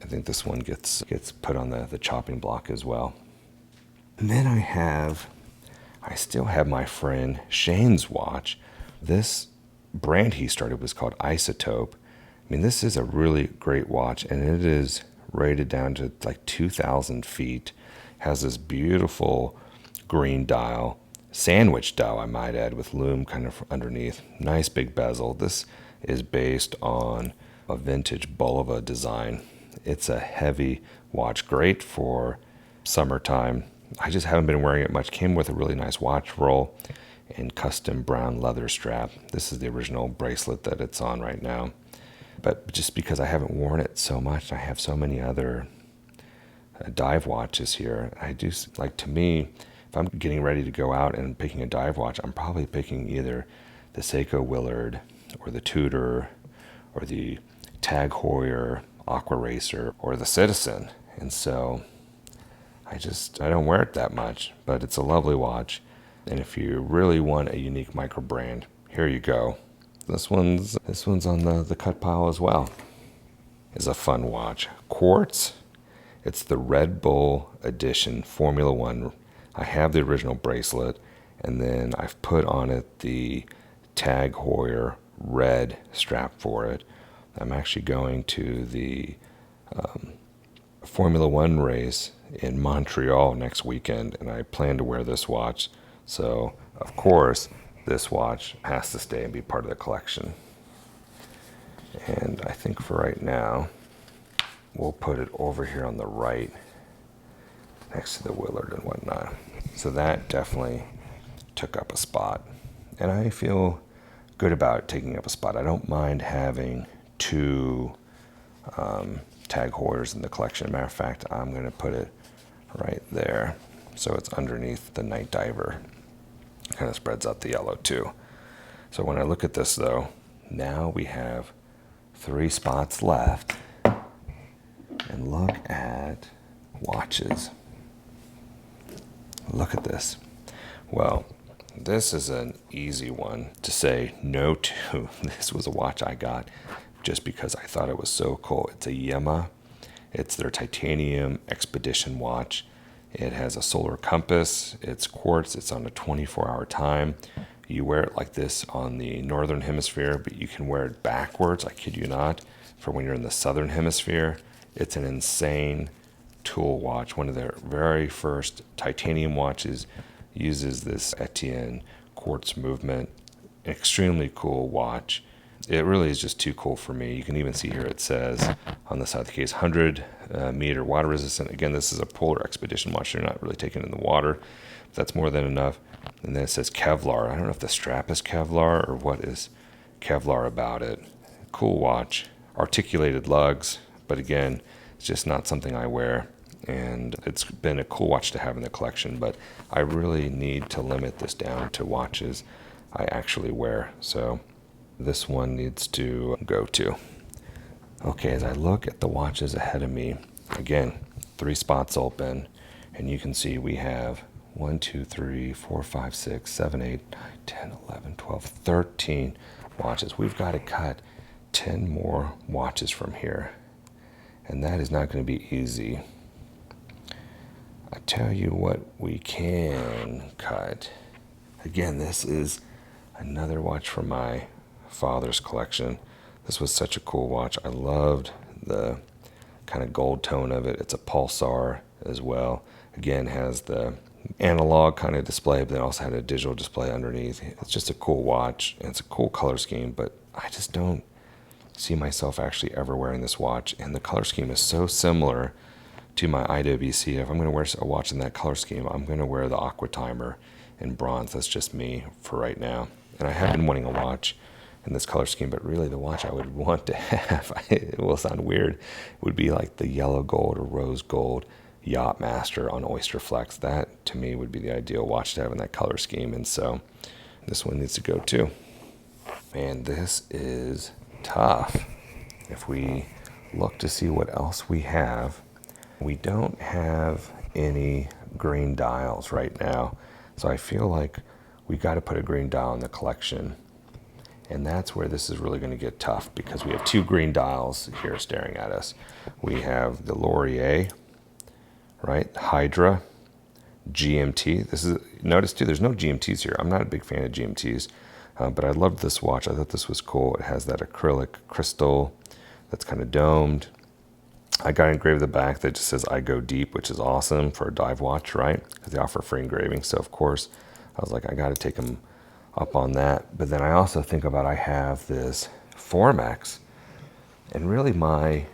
A: I think this one gets put on the chopping block as well. And then I still have my friend Shane's watch. This brand he started was called Isotope. I mean, this is a really great watch, and it is rated down to like 2,000 feet. Has this beautiful green dial, sandwich dial, I might add, with lume kind of underneath. Nice big bezel. This is based on a vintage Bulova design. It's a heavy watch, great for summertime. I just haven't been wearing it much. Came with a really nice watch roll and custom brown leather strap. This is the original bracelet that it's on right now. But just because I haven't worn it so much, I have so many other dive watches here. I do like, to me, if I'm getting ready to go out and picking a dive watch, I'm probably picking either the Seiko Willard or the Tudor or the Tag Heuer Aqua Racer or the Citizen. And so I don't wear it that much, but it's a lovely watch. And if you really want a unique micro brand, here you go. This one's on the cut pile as well. It's a fun watch. Quartz. It's the Red Bull Edition Formula One. I have the original bracelet, and then I've put on it the Tag Heuer red strap for it. I'm actually going to the Formula One race in Montreal next weekend, and I plan to wear this watch. So, of course, this watch has to stay and be part of the collection. And I think for right now, we'll put it over here on the right next to the Willard and whatnot. So that definitely took up a spot. And I feel good about taking up a spot. I don't mind having 2 Tag Heuers in the collection. Matter of fact, I'm going to put it right there so it's underneath the Night Diver. Kind of spreads out the yellow too. So when I look at this though, now we have 3 spots left. and look at watches. Look at this. Well, this is an easy one to say no to. This was a watch I got just because I thought it was so cool. It's a Yema. It's their titanium expedition watch. It has a solar compass. It's quartz. It's on a 24-hour time. You wear it like this on the northern hemisphere, but you can wear it backwards, I kid you not, for when you're in the southern hemisphere. It's an insane tool watch. One of their very first titanium watches uses this Etienne quartz movement. Extremely cool watch. It really is just too cool for me. You can even see here it says on the side of the case 100 meter water resistant. Again, this is a polar expedition watch. They're not really taking it in the water. But that's more than enough. And then it says Kevlar. I don't know if the strap is Kevlar or what is Kevlar about it. Cool watch. Articulated lugs. But again, it's just not something I wear. And it's been a cool watch to have in the collection. But I really need to limit this down to watches I actually wear. So this one needs to go too. Okay, as I look at the watches ahead of me, again, 3 spots open, and you can see we have 1, 2, 3, 4, 5, 6, 7, 8, 9, 10, 11, 12, 13 watches. We've got to cut 10 more watches from here, and that is not going to be easy. I tell you what we can cut. Again, this is another watch from my father's collection. This was such a cool watch. I loved the kind of gold tone of it. It's a pulsar as well. Again, has the analog kind of display, but then also had a digital display underneath. It's just a cool watch, and it's a cool color scheme, but I just don't see myself actually ever wearing this watch. And the color scheme is so similar to my IWC. If I'm going to wear a watch in that color scheme, I'm going to wear the Aqua Timer in bronze. That's just me for right now. And I have been wanting a watch in this color scheme, but really the watch I would want to have, it will sound weird, would be like the yellow gold or rose gold Yacht Master on Oyster Flex. That to me would be the ideal watch to have in that color scheme, and so this one needs to go too. Man, this is tough. If we look to see what else we have, we don't have any green dials right now, so I feel like we got to put a green dial in the collection. And that's where this is really going to get tough, because we have 2 green dials here staring at us. We have the Laurier, right? Hydra, GMT. Notice too, there's no GMTs here. I'm not a big fan of GMTs, but I loved this watch. I thought this was cool. It has that acrylic crystal that's kind of domed. I got engraved the back that just says I go deep, which is awesome for a dive watch, right? Because they offer free engraving. So of course, I was like, I got to take them up on that. But then I also think about, I have this Formex, and really my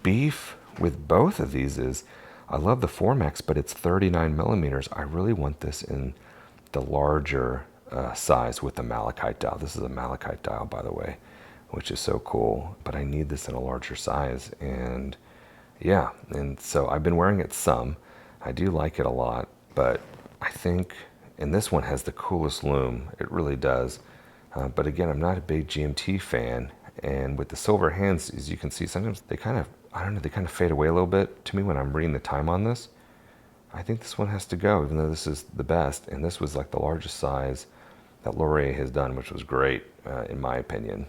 A: beef with both of these is I love the Formex, but it's 39 millimeters. I really want this in the larger size with the malachite dial. This is a malachite dial, by the way, which is so cool, but I need this in a larger size. And yeah, and so I've been wearing it some. I do like it a lot, but I think, and this one has the coolest lume. It really does. But again, I'm not a big GMT fan. And with the silver hands, as you can see, sometimes they kind of, I don't know, they kind of fade away a little bit to me when I'm reading the time on this. I think this one has to go, even though this is the best. And this was like the largest size that Laurier has done, which was great, in my opinion.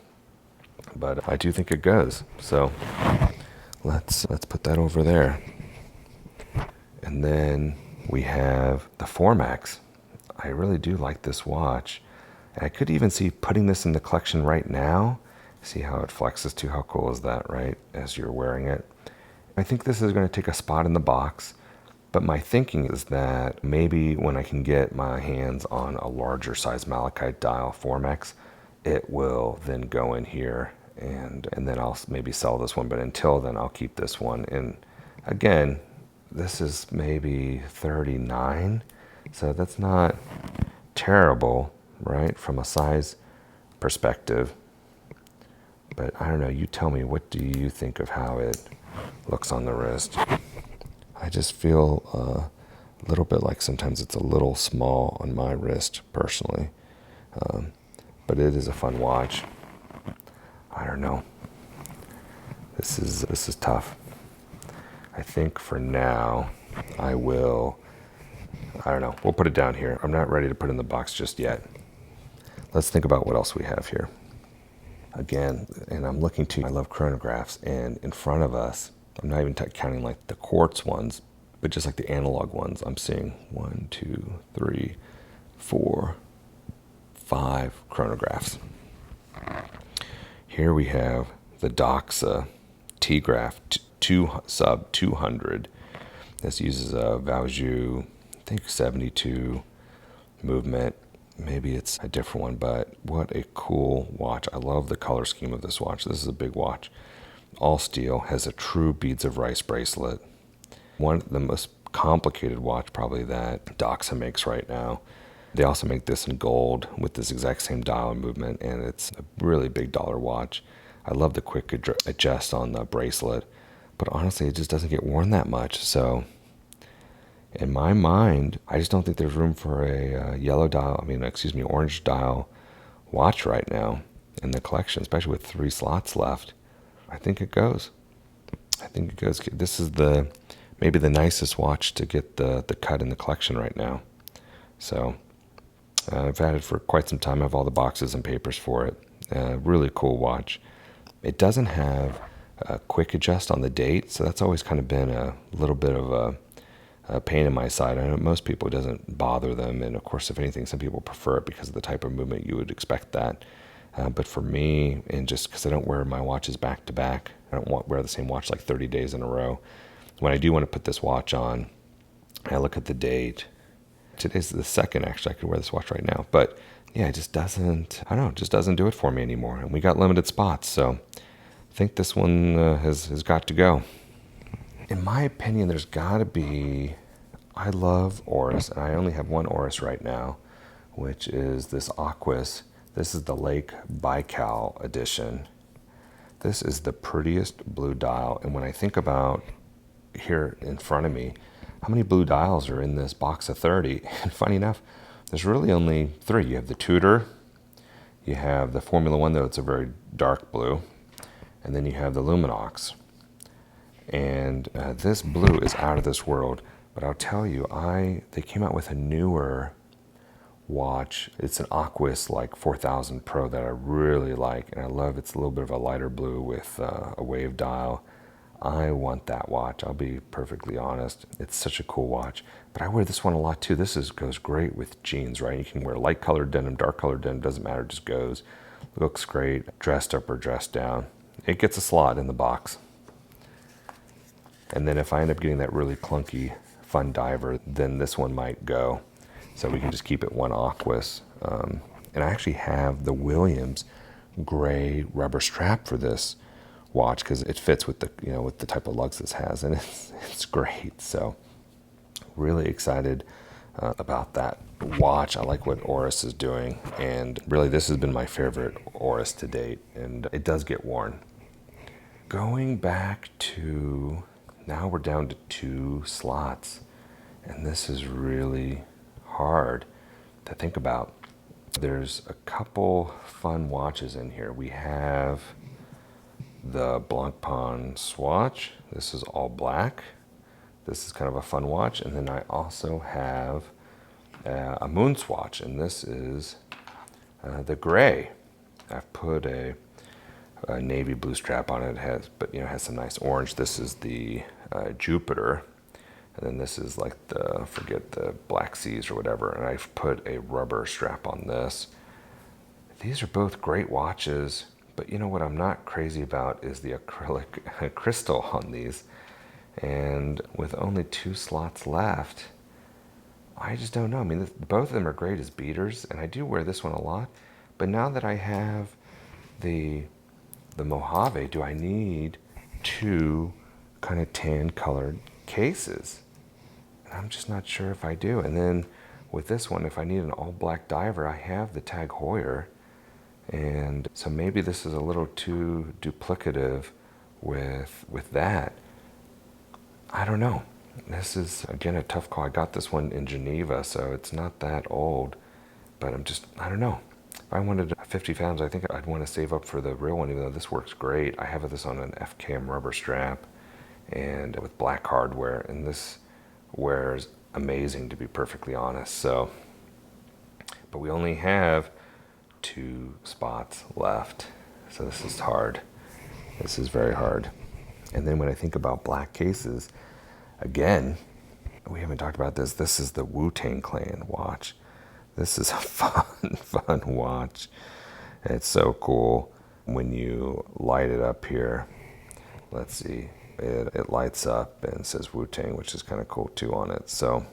A: But I do think it goes. So let's put that over there. And then we have the Formex. I really do like this watch. And I could even see putting this in the collection right now. See how it flexes too? How cool is that, right? As you're wearing it. I think this is going to take a spot in the box. But my thinking is that maybe when I can get my hands on a larger size malachite dial Formex, it will then go in here, and then I'll maybe sell this one. But until then, I'll keep this one. And again, this is maybe 39. So that's not terrible, right, from a size perspective. But I don't know, you tell me, what do you think of how it looks on the wrist? I just feel a little bit like sometimes it's a little small on my wrist, personally. But it is a fun watch. I don't know. This is tough. I think for now, I don't know, we'll put it down here. I'm not ready to put it in the box just yet. Let's think about what else we have here. Again, and I'm looking to, I love chronographs, and in front of us, I'm not even counting like the quartz ones, but just like the analog ones, I'm seeing 1, 2, 3, 4, 5 chronographs. Here we have the Doxa T-Graph 2 sub 200. This uses a Valjoux, I think 72 movement. Maybe it's a different one, but what a cool watch. I love the color scheme of this watch. This is a big watch. All steel, has a true beads of rice bracelet. One of the most complicated watch probably that Doxa makes right now. They also make this in gold with this exact same dial and movement, and it's a really big dollar watch. I love the quick adjust on the bracelet, but honestly, it just doesn't get worn that much. So in my mind, I just don't think there's room for a orange dial watch right now in the collection, especially with 3 slots left. I think it goes. This is maybe the nicest watch to get the cut in the collection right now. So I've had it for quite some time. I have all the boxes and papers for it. Really cool watch. It doesn't have a quick adjust on the date, so that's always kind of been a little bit of a pain in my side. I know most people, it doesn't bother them, and of course, if anything, some people prefer it because of the type of movement. You would expect that. But for me, and just because I don't wear my watches back to back, I don't wear the same watch like 30 days in a row. When I do want to put this watch on, I look at the date. Today's the 2nd, actually. I could wear this watch right now. But yeah, it just doesn't, I don't know, it just doesn't do it for me anymore. And we got limited spots, so I think this one has got to go. In my opinion, there's got to be, I love Oris, and I only have one Oris right now, which is this Aquis. This is the Lake Baikal edition. This is the prettiest blue dial, and when I think about here in front of me, how many blue dials are in this box of 30? And funny enough, there's really only 3. You have the Tudor, you have the Formula One, though it's a very dark blue, and then you have the Luminox. And this blue is out of this world. But I'll tell you, they came out with a newer watch. It's an Aquis like 4000 Pro that I really like, and I love. It's a little bit of a lighter blue with a wave dial. I want that watch. I'll be perfectly honest. It's such a cool watch. But I wear this one a lot too. Goes great with jeans, right? You can wear light colored denim, dark colored denim, doesn't matter, it just goes. Looks great, dressed up or dressed down. It gets a slot in the box. And then if I end up getting that really clunky fun diver, then this one might go. So we can just keep it one Aquis. And I actually have the Williams gray rubber strap for this watch because it fits with the type of lugs this has, and it's great. So really excited about that watch. I like what Oris is doing, and really this has been my favorite Oris to date, and it does get worn. Going back to, now we're down to 2 slots, and this is really hard to think about. There's a couple fun watches in here. We have the Blancpain swatch. This is all black. This is kind of a fun watch. And then I also have a moon swatch, and this is the gray. I've put a navy blue strap on it. It has some nice orange. This is the Jupiter, and then this is like the Black Seas or whatever. And I've put a rubber strap on this. These are both great watches, but you know what I'm not crazy about is the acrylic crystal on these. And with only 2 slots left, I just don't know. I mean, both of them are great as beaters, and I do wear this one a lot. But now that I have the Mojave, do I need 2 kind of tan colored cases? And I'm just not sure if I do. And then with this one, if I need an all black diver, I have the Tag Heuer. And so maybe this is a little too duplicative with that. I don't know. This is, again, a tough call. I got this one in Geneva, so it's not that old. But I don't know. If I wanted 50 pounds, I think I'd want to save up for the real one, even though this works great. I have this on an FKM rubber strap, and with black hardware, and this wears amazing, to be perfectly honest. So, but we only have 2 spots left, so this is hard. This is very hard. And then when I think about black cases, again, we haven't talked about this. This is the Wu-Tang Clan watch. This is a fun watch. It's so cool when you light it up here. Let's see. It lights up and says Wu-Tang, which is kind of cool too on it. So,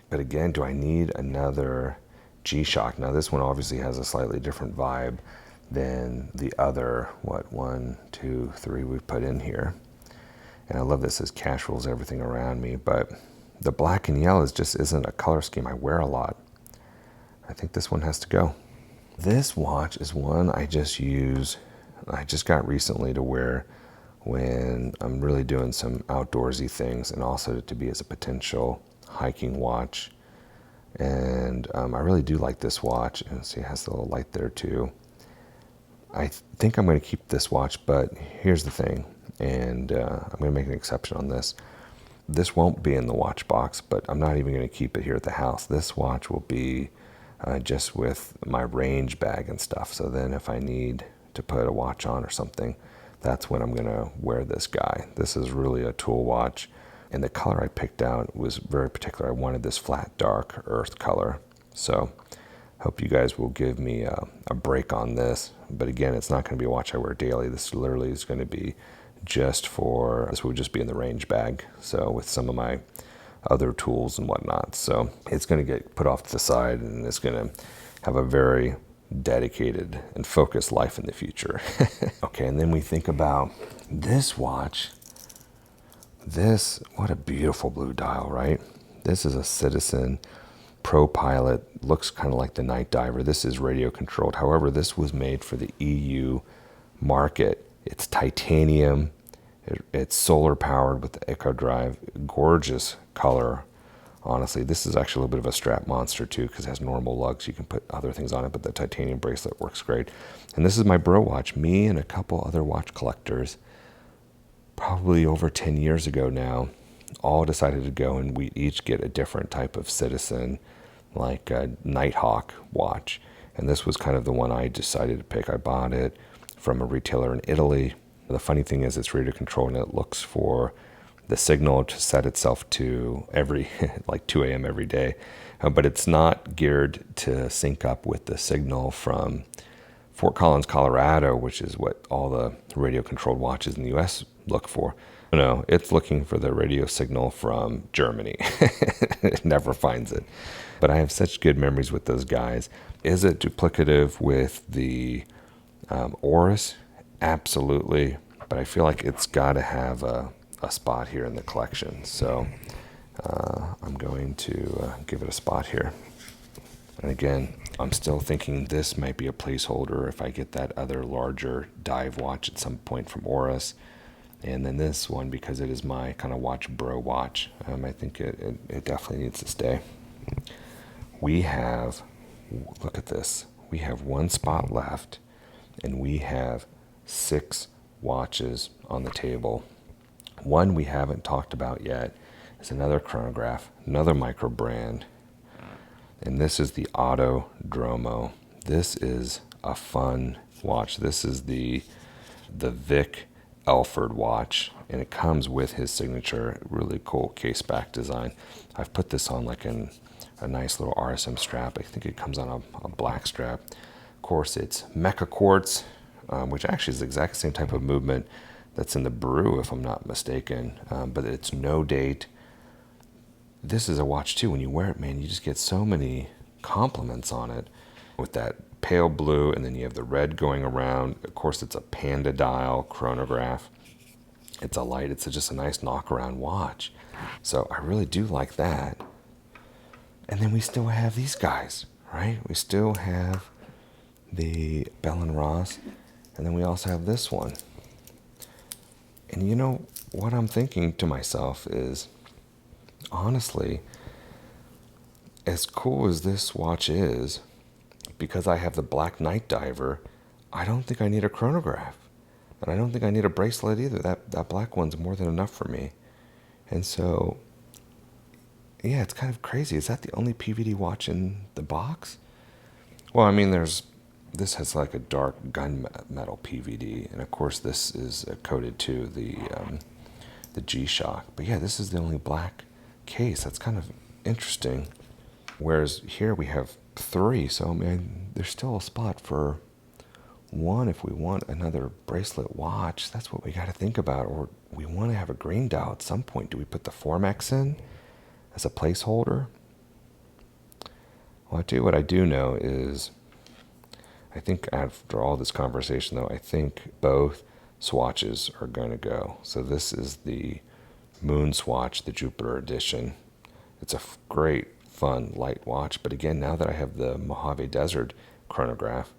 A: but again, do I need another G-Shock? Now this one obviously has a slightly different vibe than the other, 1, 2, 3 we've put in here. And I love this as cash rules everything around me, but the black and yellow just isn't a color scheme I wear a lot. I think this one has to go. This watch is one I just got recently to wear when I'm really doing some outdoorsy things, and also to be as a potential hiking watch. And I really do like this watch. And see, it has the little light there too. I think I'm going to keep this watch, but here's the thing, and I'm going to make an exception on this. This won't be in the watch box, but I'm not even going to keep it here at the house. This watch will be just with my range bag and stuff. So then if I need to put a watch on or something, that's when I'm going to wear this guy. This is really a tool watch. And the color I picked out was very particular. I wanted this flat, dark earth color. So hope you guys will give me a break on this. But again, it's not going to be a watch I wear daily. This literally is going to be this would just be in the range bag. So with some of my other tools and whatnot. So it's going to get put off to the side, and it's going to have a very dedicated and focused life in the future. Okay, and then we think about this watch. What a beautiful blue dial, right? This is a Citizen Pro Pilot, looks kind of like the Night Diver. This is radio controlled. However, this was made for the EU market. It's titanium. It's solar powered with the Eco Drive. Gorgeous color. Honestly, this is actually a little bit of a strap monster too, because it has normal lugs. You can put other things on it, but the titanium bracelet works great. And this is my bro watch. Me and a couple other watch collectors, probably over 10 years ago now, all decided to go, and we each get a different type of Citizen, like a Nighthawk watch. And this was kind of the one I decided to pick. I bought it from a retailer in Italy. The funny thing is it's radio controlled, and it looks for the signal to set itself to every like 2 a.m. every day. But it's not geared to sync up with the signal from Fort Collins, Colorado, which is what all the radio controlled watches in the US look for. No, it's looking for the radio signal from Germany. It never finds it. But I have such good memories with those guys. Is it duplicative with the Oris? Absolutely. But I feel like it's got to have a spot here in the collection. So I'm going to give it a spot here. And again, I'm still thinking this might be a placeholder if I get that other larger dive watch at some point from Oris. And then this one, because it is my kind of watch bro watch, I think it definitely needs to stay. Look at this. We have 1 spot left, and we have 6 watches on the table. One we haven't talked about yet is another chronograph, another micro brand. And this is the Autodromo. This is a fun watch. This is the Vic Elford watch, and it comes with his signature, really cool case back design. I've put this on like a nice little RSM strap. I think it comes on a black strap. Of course, it's Mecha Quartz, which actually is the exact same type of movement that's in the Brew, if I'm not mistaken, but it's no date. This is a watch too. When you wear it, man, you just get so many compliments on it with that pale blue, and then you have the red going around. Of course, it's a Panda dial chronograph. It's a light. It's just a nice knock-around watch. So I really do like that. And then we still have these guys, right? We still have the Bell & Ross, and then we also have this one. And you know, what I'm thinking to myself is, honestly, as cool as this watch is, because I have the Black Night Diver, I don't think I need a chronograph. And I don't think I need a bracelet either. That black one's more than enough for me. And so, yeah, it's kind of crazy. Is that the only PVD watch in the box? Well, I mean, this has like a dark gunmetal PVD, and of course this is coated to the G-Shock. But yeah, this is the only black case. That's kind of interesting. Whereas here we have three, so I mean, there's still a spot for one if we want another bracelet watch. That's what we got to think about. Or we want to have a green dial at some point. Do we put the Formex in as a placeholder? Well, I tell you what I do know is, I think after all this conversation, though, I think both swatches are going to go. So this is the Moon Swatch, the Jupiter edition. It's a great, fun, light watch. But again, now that I have the Mojave Desert chronograph,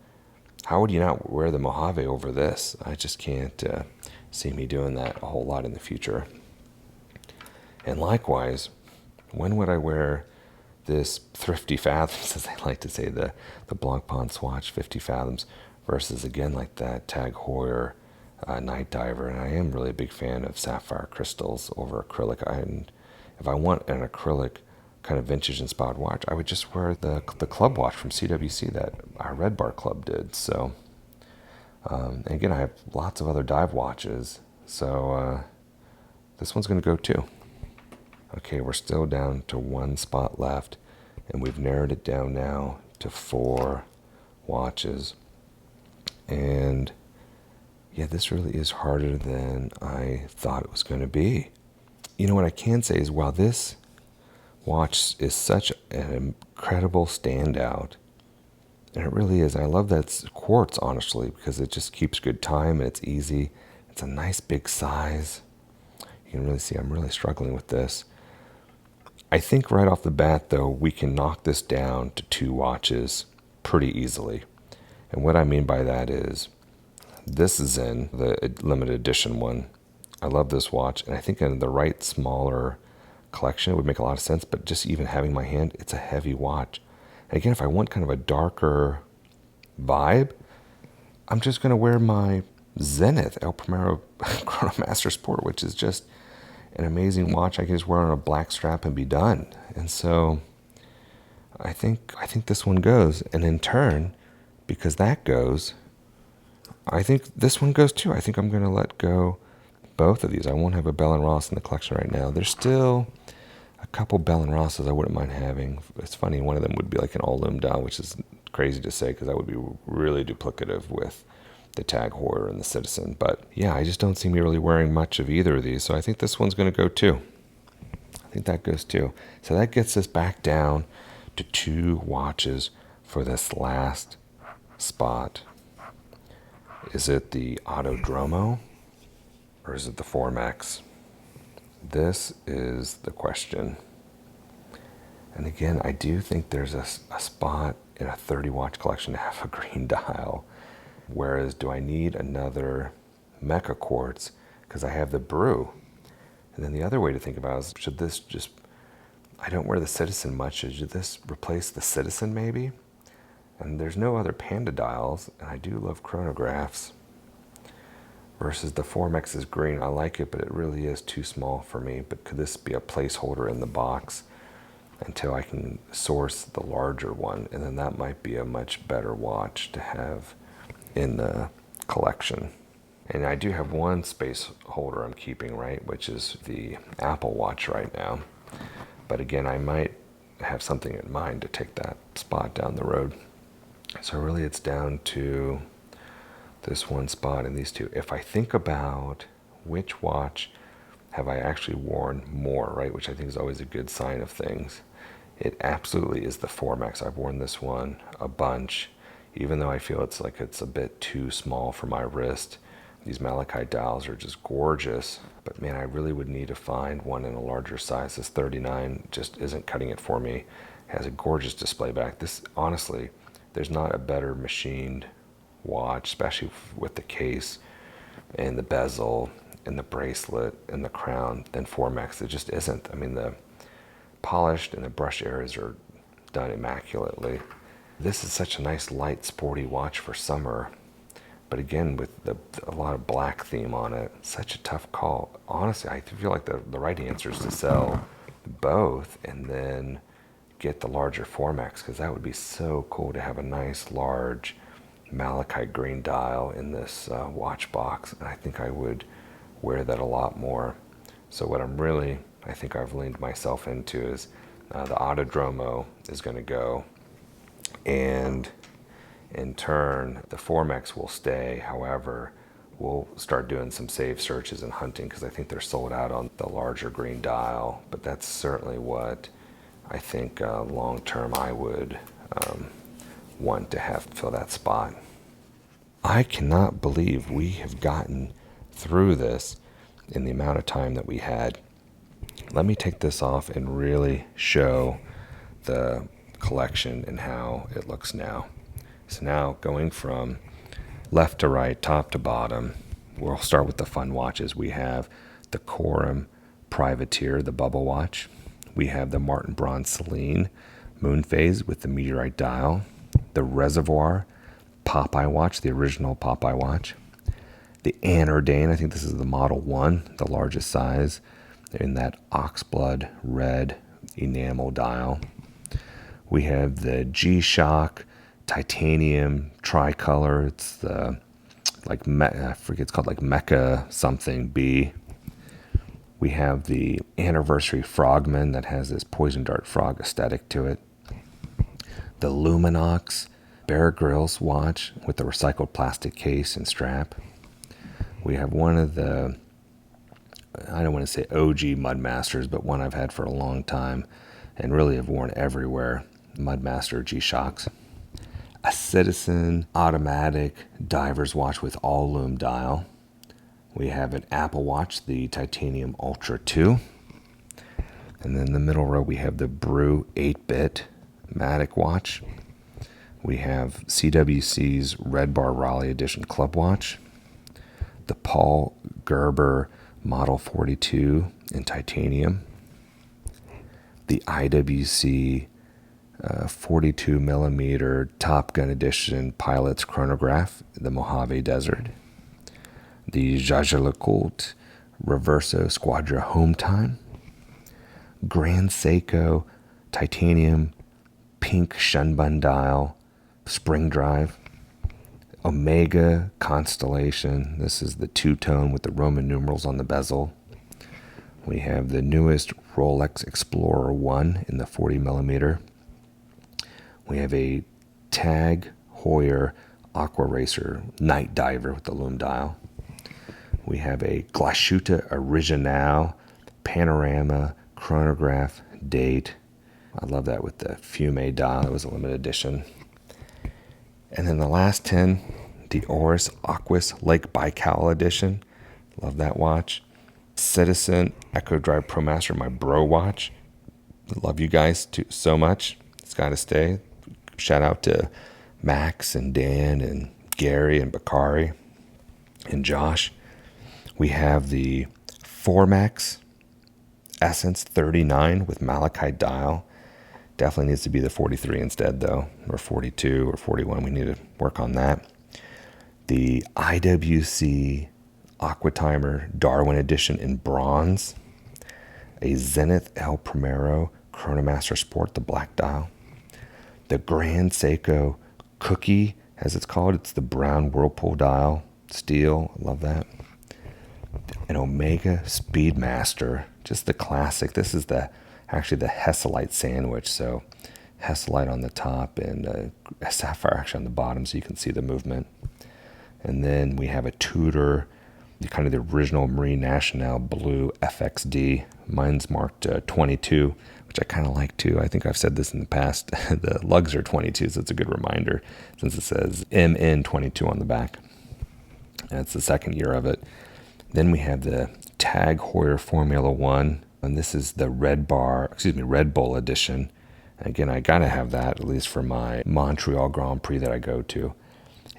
A: how would you not wear the Mojave over this? I just can't see me doing that a whole lot in the future. And likewise, when would I wear this Thrifty Fathoms, as they like to say, the Blancpain Swatch 50 Fathoms, versus again like that Tag Heuer Night Diver? And I am really a big fan of sapphire crystals over acrylic. And if I want an acrylic kind of vintage inspired watch, I would just wear the club watch from CWC that our Red Bar Club did. So, and again, I have lots of other dive watches, so this one's going to go too. Okay, we're still down to one spot left, and we've narrowed it down now to 4 watches. And yeah, this really is harder than I thought it was going to be. You know what I can say is, while this watch is such an incredible standout, and it really is, I love that it's quartz, honestly, because it just keeps good time and it's easy. It's a nice big size. You can really see I'm really struggling with this. I think right off the bat, though, we can knock this down to 2 watches pretty easily. And what I mean by that is, this is in the limited edition one. I love this watch, and I think in the right smaller collection it would make a lot of sense, but just even having my hand, it's a heavy watch. And again, if I want kind of a darker vibe, I'm just going to wear my Zenith El Primero Chronomaster Sport, which is just an amazing watch. I can just wear on a black strap and be done. And so I think this one goes. And in turn, because that goes, I think this one goes too. I think I'm going to let go both of these. I won't have a Bell & Ross in the collection right now. There's still a couple Bell & Rosses I wouldn't mind having. It's funny, one of them would be like an all-lume dial, which is crazy to say because that would be really duplicative with the Tag Heuer and the Citizen. But yeah, I just don't see me really wearing much of either of these. So I think this one's going to go too. I think that goes too. So that gets us back down to 2 watches for this last spot. Is it the Autodromo or is it the Formex? This is the question. And again, I do think there's a spot in a 30 watch collection to have a green dial. Whereas, do I need another Mecha Quartz? Because I have the Brew. And then the other way to think about it is, should this just, I don't wear the Citizen much, should this replace the Citizen maybe? And there's no other Panda dials, and I do love chronographs. Versus the Formex is green. I like it, but it really is too small for me. But could this be a placeholder in the box until I can source the larger one? And then that might be a much better watch to have in the collection. And I do have one space holder I'm keeping, right, which is the Apple Watch right now. But again, I might have something in mind to take that spot down the road. So really it's down to this one spot and these 2. If I think about which watch have I actually worn more, right, which I think is always a good sign of things, it absolutely is the Formex. I've worn this one a bunch, even though I feel it's a bit too small for my wrist. These malachite dials are just gorgeous, but man, I really would need to find one in a larger size. This 39 just isn't cutting it for me. It has a gorgeous display back. This, honestly, there's not a better machined watch, especially with the case and the bezel and the bracelet and the crown, than Formex. It just isn't. I mean, the polished and the brush areas are done immaculately. This is such a nice light sporty watch for summer, But again, with a lot of black theme on it, such a tough call. Honestly, I feel like the right answer is to sell both and then get the larger Formex, because that would be so cool to have a nice large malachite green dial in this watch box. And I think I would wear that a lot more. So what I think I've leaned myself into is the Autodromo is going to go, and in turn the Formex will stay. However, we'll start doing some save searches and hunting, because I think they're sold out on the larger green dial. But that's certainly what I think long term I would want to have fill that spot. I cannot believe we have gotten through this in the amount of time that we had. Let me take this off and really show the collection and how it looks now. So now going from left to right, top to bottom, we'll start with the fun watches. We have the Corum Privateer, the bubble watch. We have the Martin Braun Celine moon phase with the meteorite dial. The Reservoir Popeye watch, the original Popeye watch. The Anordain, I think this is the Model 1, the largest size, in that oxblood red enamel dial. We have the G-Shock titanium tricolor. It's the I forget, it's called like Mecha something B. We have the Anniversary Frogman that has this poison dart frog aesthetic to it. The Luminox Bear Grylls watch with the recycled plastic case and strap. We have one of the, I don't want to say OG Mudmasters, but one I've had for a long time and really have worn everywhere, Mudmaster G-Shocks. A Citizen automatic diver's watch with all lume dial. We have an Apple Watch, the Titanium Ultra 2. And then in the middle row, we have the Brew 8-bit Matic watch. We have CWC's Red Bar Raleigh Edition Club watch. The Paul Gerber Model 42 in titanium. The IWC 42 millimeter Top Gun Edition Pilot's Chronograph, the Mojave Desert. The Jaeger-LeCoultre Reverso Squadra Home Time. Grand Seiko Titanium Pink Shunbun Dial Spring Drive. Omega Constellation, this is the two-tone with the Roman numerals on the bezel. We have the newest Rolex Explorer 1 in the 40 millimeter. We have a Tag Heuer Aqua Racer Night Diver with the lume dial. We have a Glashütte Original Panorama Chronograph Date. I love that with the Fume dial. It was a limited edition. And then the last 10, the Oris Aquis Lake Baikal Edition. Love that watch. Citizen Echo Drive ProMaster, my bro watch. Love you guys so much. It's got to stay. Shout out to Max and Dan and Gary and Bakari and Josh. We have the Formex Essence 39 with malachite dial. Definitely needs to be the 43 instead though, or 42 or 41. We need to work on that. The IWC Aquatimer Darwin Edition in bronze. A Zenith El Primero Chronomaster Sport, the black dial. The Grand Seiko Cookie, as it's called. It's the brown Whirlpool dial, steel. Love that. An Omega Speedmaster, just the classic. This is actually the Hesalite sandwich. So Hesalite on the top and a sapphire actually on the bottom, so you can see the movement. And then we have a Tudor, kind of the original Marine Nationale blue FXD. Mine's marked 22, which I kind of like too. I think I've said this in the past. The lugs are 22, so it's a good reminder since it says MN22 on the back. And it's the second year of it. Then we have the Tag Heuer Formula 1, and this is the Red Bull edition. And again, I gotta have that at least for my Montreal Grand Prix that I go to.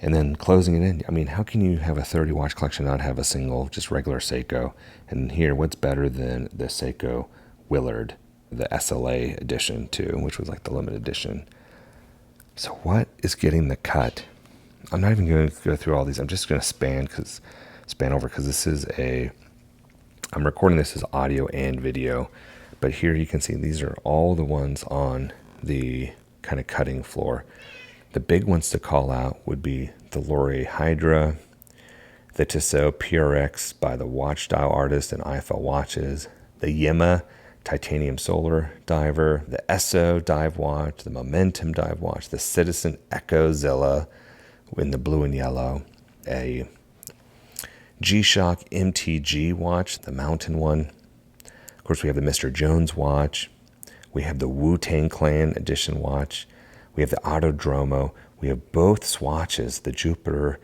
A: And then closing it in, I mean, how can you have a 30 watch collection and not have a single, just regular Seiko? And here, what's better than the Seiko Willard, the SLA edition too, which was like the limited edition. So what is getting the cut I'm not even going to go through all these. I'm just going to span over because I'm recording this as audio and video. But here you can see these are all the ones on the kind of cutting floor. The big ones to call out would be the Laurier Hydra, the Tissot PRX by the Watch Dial artist and IFL watches, the Yema Titanium Solar Diver, the Esso Dive Watch, the Momentum Dive Watch, the Citizen Echo Zilla in the blue and yellow, a G-Shock MTG watch, the mountain one. Of course, we have the Mr. Jones watch. We have the Wu-Tang Clan edition watch. We have the Autodromo. We have both swatches, the Jupiter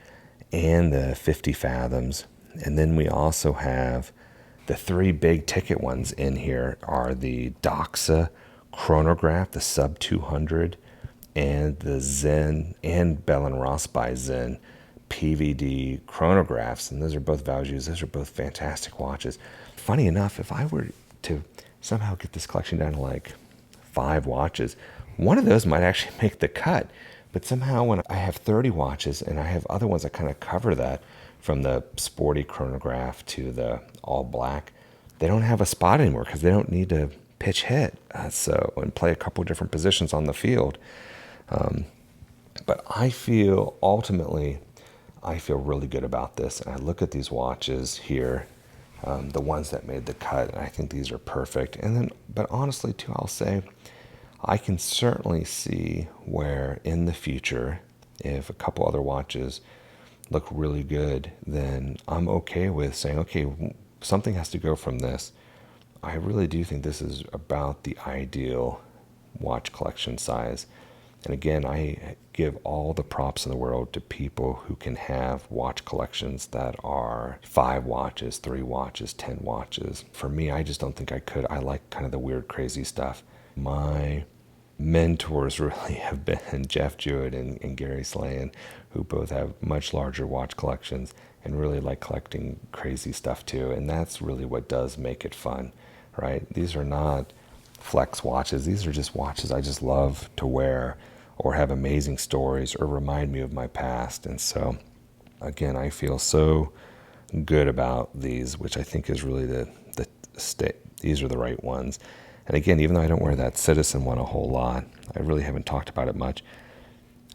A: and the 50 Fathoms. And then we also have the three big ticket ones in here are the Doxa chronograph, the sub 200, and the Zen and Bell & Ross by Zen PVD chronographs. And those are both values. Those are both fantastic watches. Funny enough, if I were to somehow get this collection down to like 5 watches, one of those might actually make the cut. But somehow when I have 30 watches and I have other ones that kind of cover that, from the sporty chronograph to the all black, they don't have a spot anymore because they don't need to pitch hit and play a couple different positions on the field. But I feel really good about this. And I look at these watches here, the ones that made the cut, and I think these are perfect. But honestly too, I'll say, I can certainly see where in the future, if a couple other watches look really good, then I'm okay with saying, okay, something has to go from this. I really do think this is about the ideal watch collection size. And again, I give all the props in the world to people who can have watch collections that are 5 watches, 3 watches, 10 watches. For me, I just don't think I could. I like kind of the weird, crazy stuff. My mentors really have been Jeff Jewett and Gary Slayan, who both have much larger watch collections and really like collecting crazy stuff too. And that's really what does make it fun, right? These are not flex watches. These are just watches I just love to wear or have amazing stories or remind me of my past. And so, again, I feel so good about these, which I think is really the state. These are the right ones. And again, even though I don't wear that Citizen one a whole lot, I really haven't talked about it much.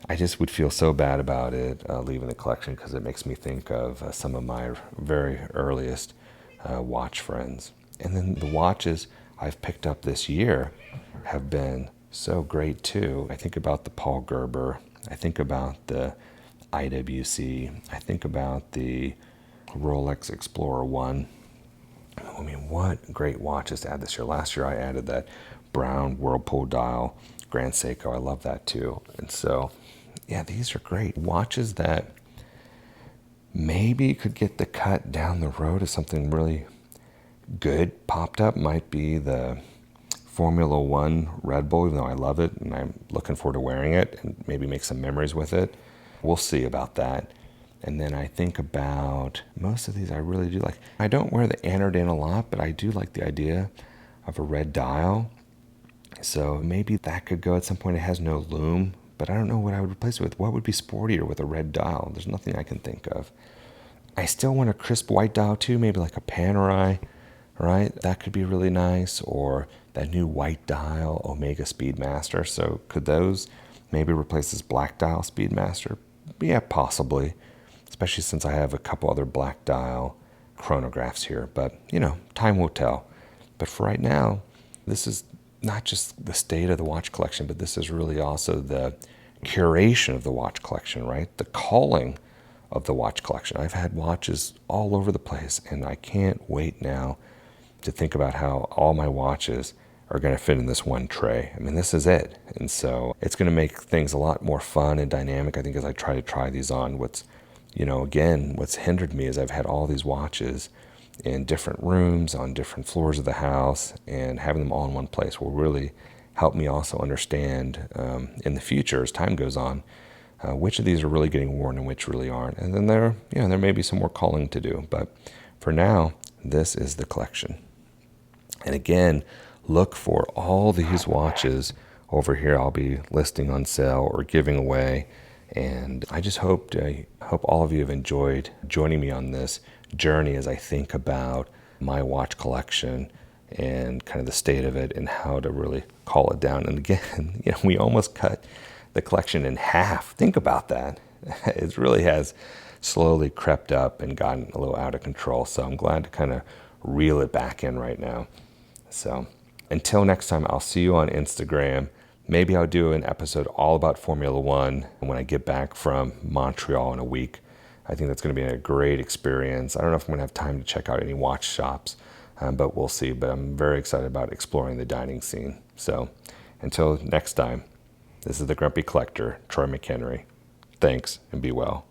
A: I just would feel so bad about it leaving the collection because it makes me think of some of my very earliest watch friends. And then the watches I've picked up this year have been so great too. I think about the Paul Gerber. I think about the IWC. I think about the Rolex Explorer 1. I mean, what great watches to add this year. Last year I added that brown Whirlpool dial Grand Seiko. I love that too. And so, yeah, these are great watches that maybe could get the cut down the road if something really good popped up. Might be the Formula One Red Bull, even though I love it and I'm looking forward to wearing it and maybe make some memories with it. We'll see about that. And then I think about most of these I really do like. I don't wear the Anardane a lot, but I do like the idea of a red dial. So maybe that could go at some point. It has no lume, but I don't know what I would replace it with. What would be sportier with a red dial? There's nothing I can think of. I still want a crisp white dial too, maybe like a Panerai, right? That could be really nice. Or that new white dial Omega Speedmaster. So could those maybe replace this black dial Speedmaster? Yeah, possibly. Especially since I have a couple other black dial chronographs here. But, time will tell. But for right now, this is not just the state of the watch collection, but this is really also the curation of the watch collection, right? The culling of the watch collection. I've had watches all over the place, and I can't wait now to think about how all my watches are going to fit in this one tray. I mean, this is it. And so it's going to make things a lot more fun and dynamic, I think, as I try these on. What's hindered me is I've had all these watches in different rooms, on different floors of the house, and having them all in one place will really help me also understand in the future as time goes on which of these are really getting worn and which really aren't. And then there may be some more culling to do. But for now, this is the collection. And again, look for all these watches over here I'll be listing on sale or giving away. And I just hope all of you have enjoyed joining me on this journey as I think about my watch collection and kind of the state of it and how to really call it down. And again, we almost cut the collection in half. Think about that. It really has slowly crept up and gotten a little out of control. So I'm glad to kind of reel it back in right now. So until next time, I'll see you on Instagram. Maybe I'll do an episode all about Formula One when I get back from Montreal in a week. I think that's going to be a great experience. I don't know if I'm going to have time to check out any watch shops, but we'll see. But I'm very excited about exploring the dining scene. So until next time, this is the Grumpy Collector, Troy McHenry. Thanks, and be well.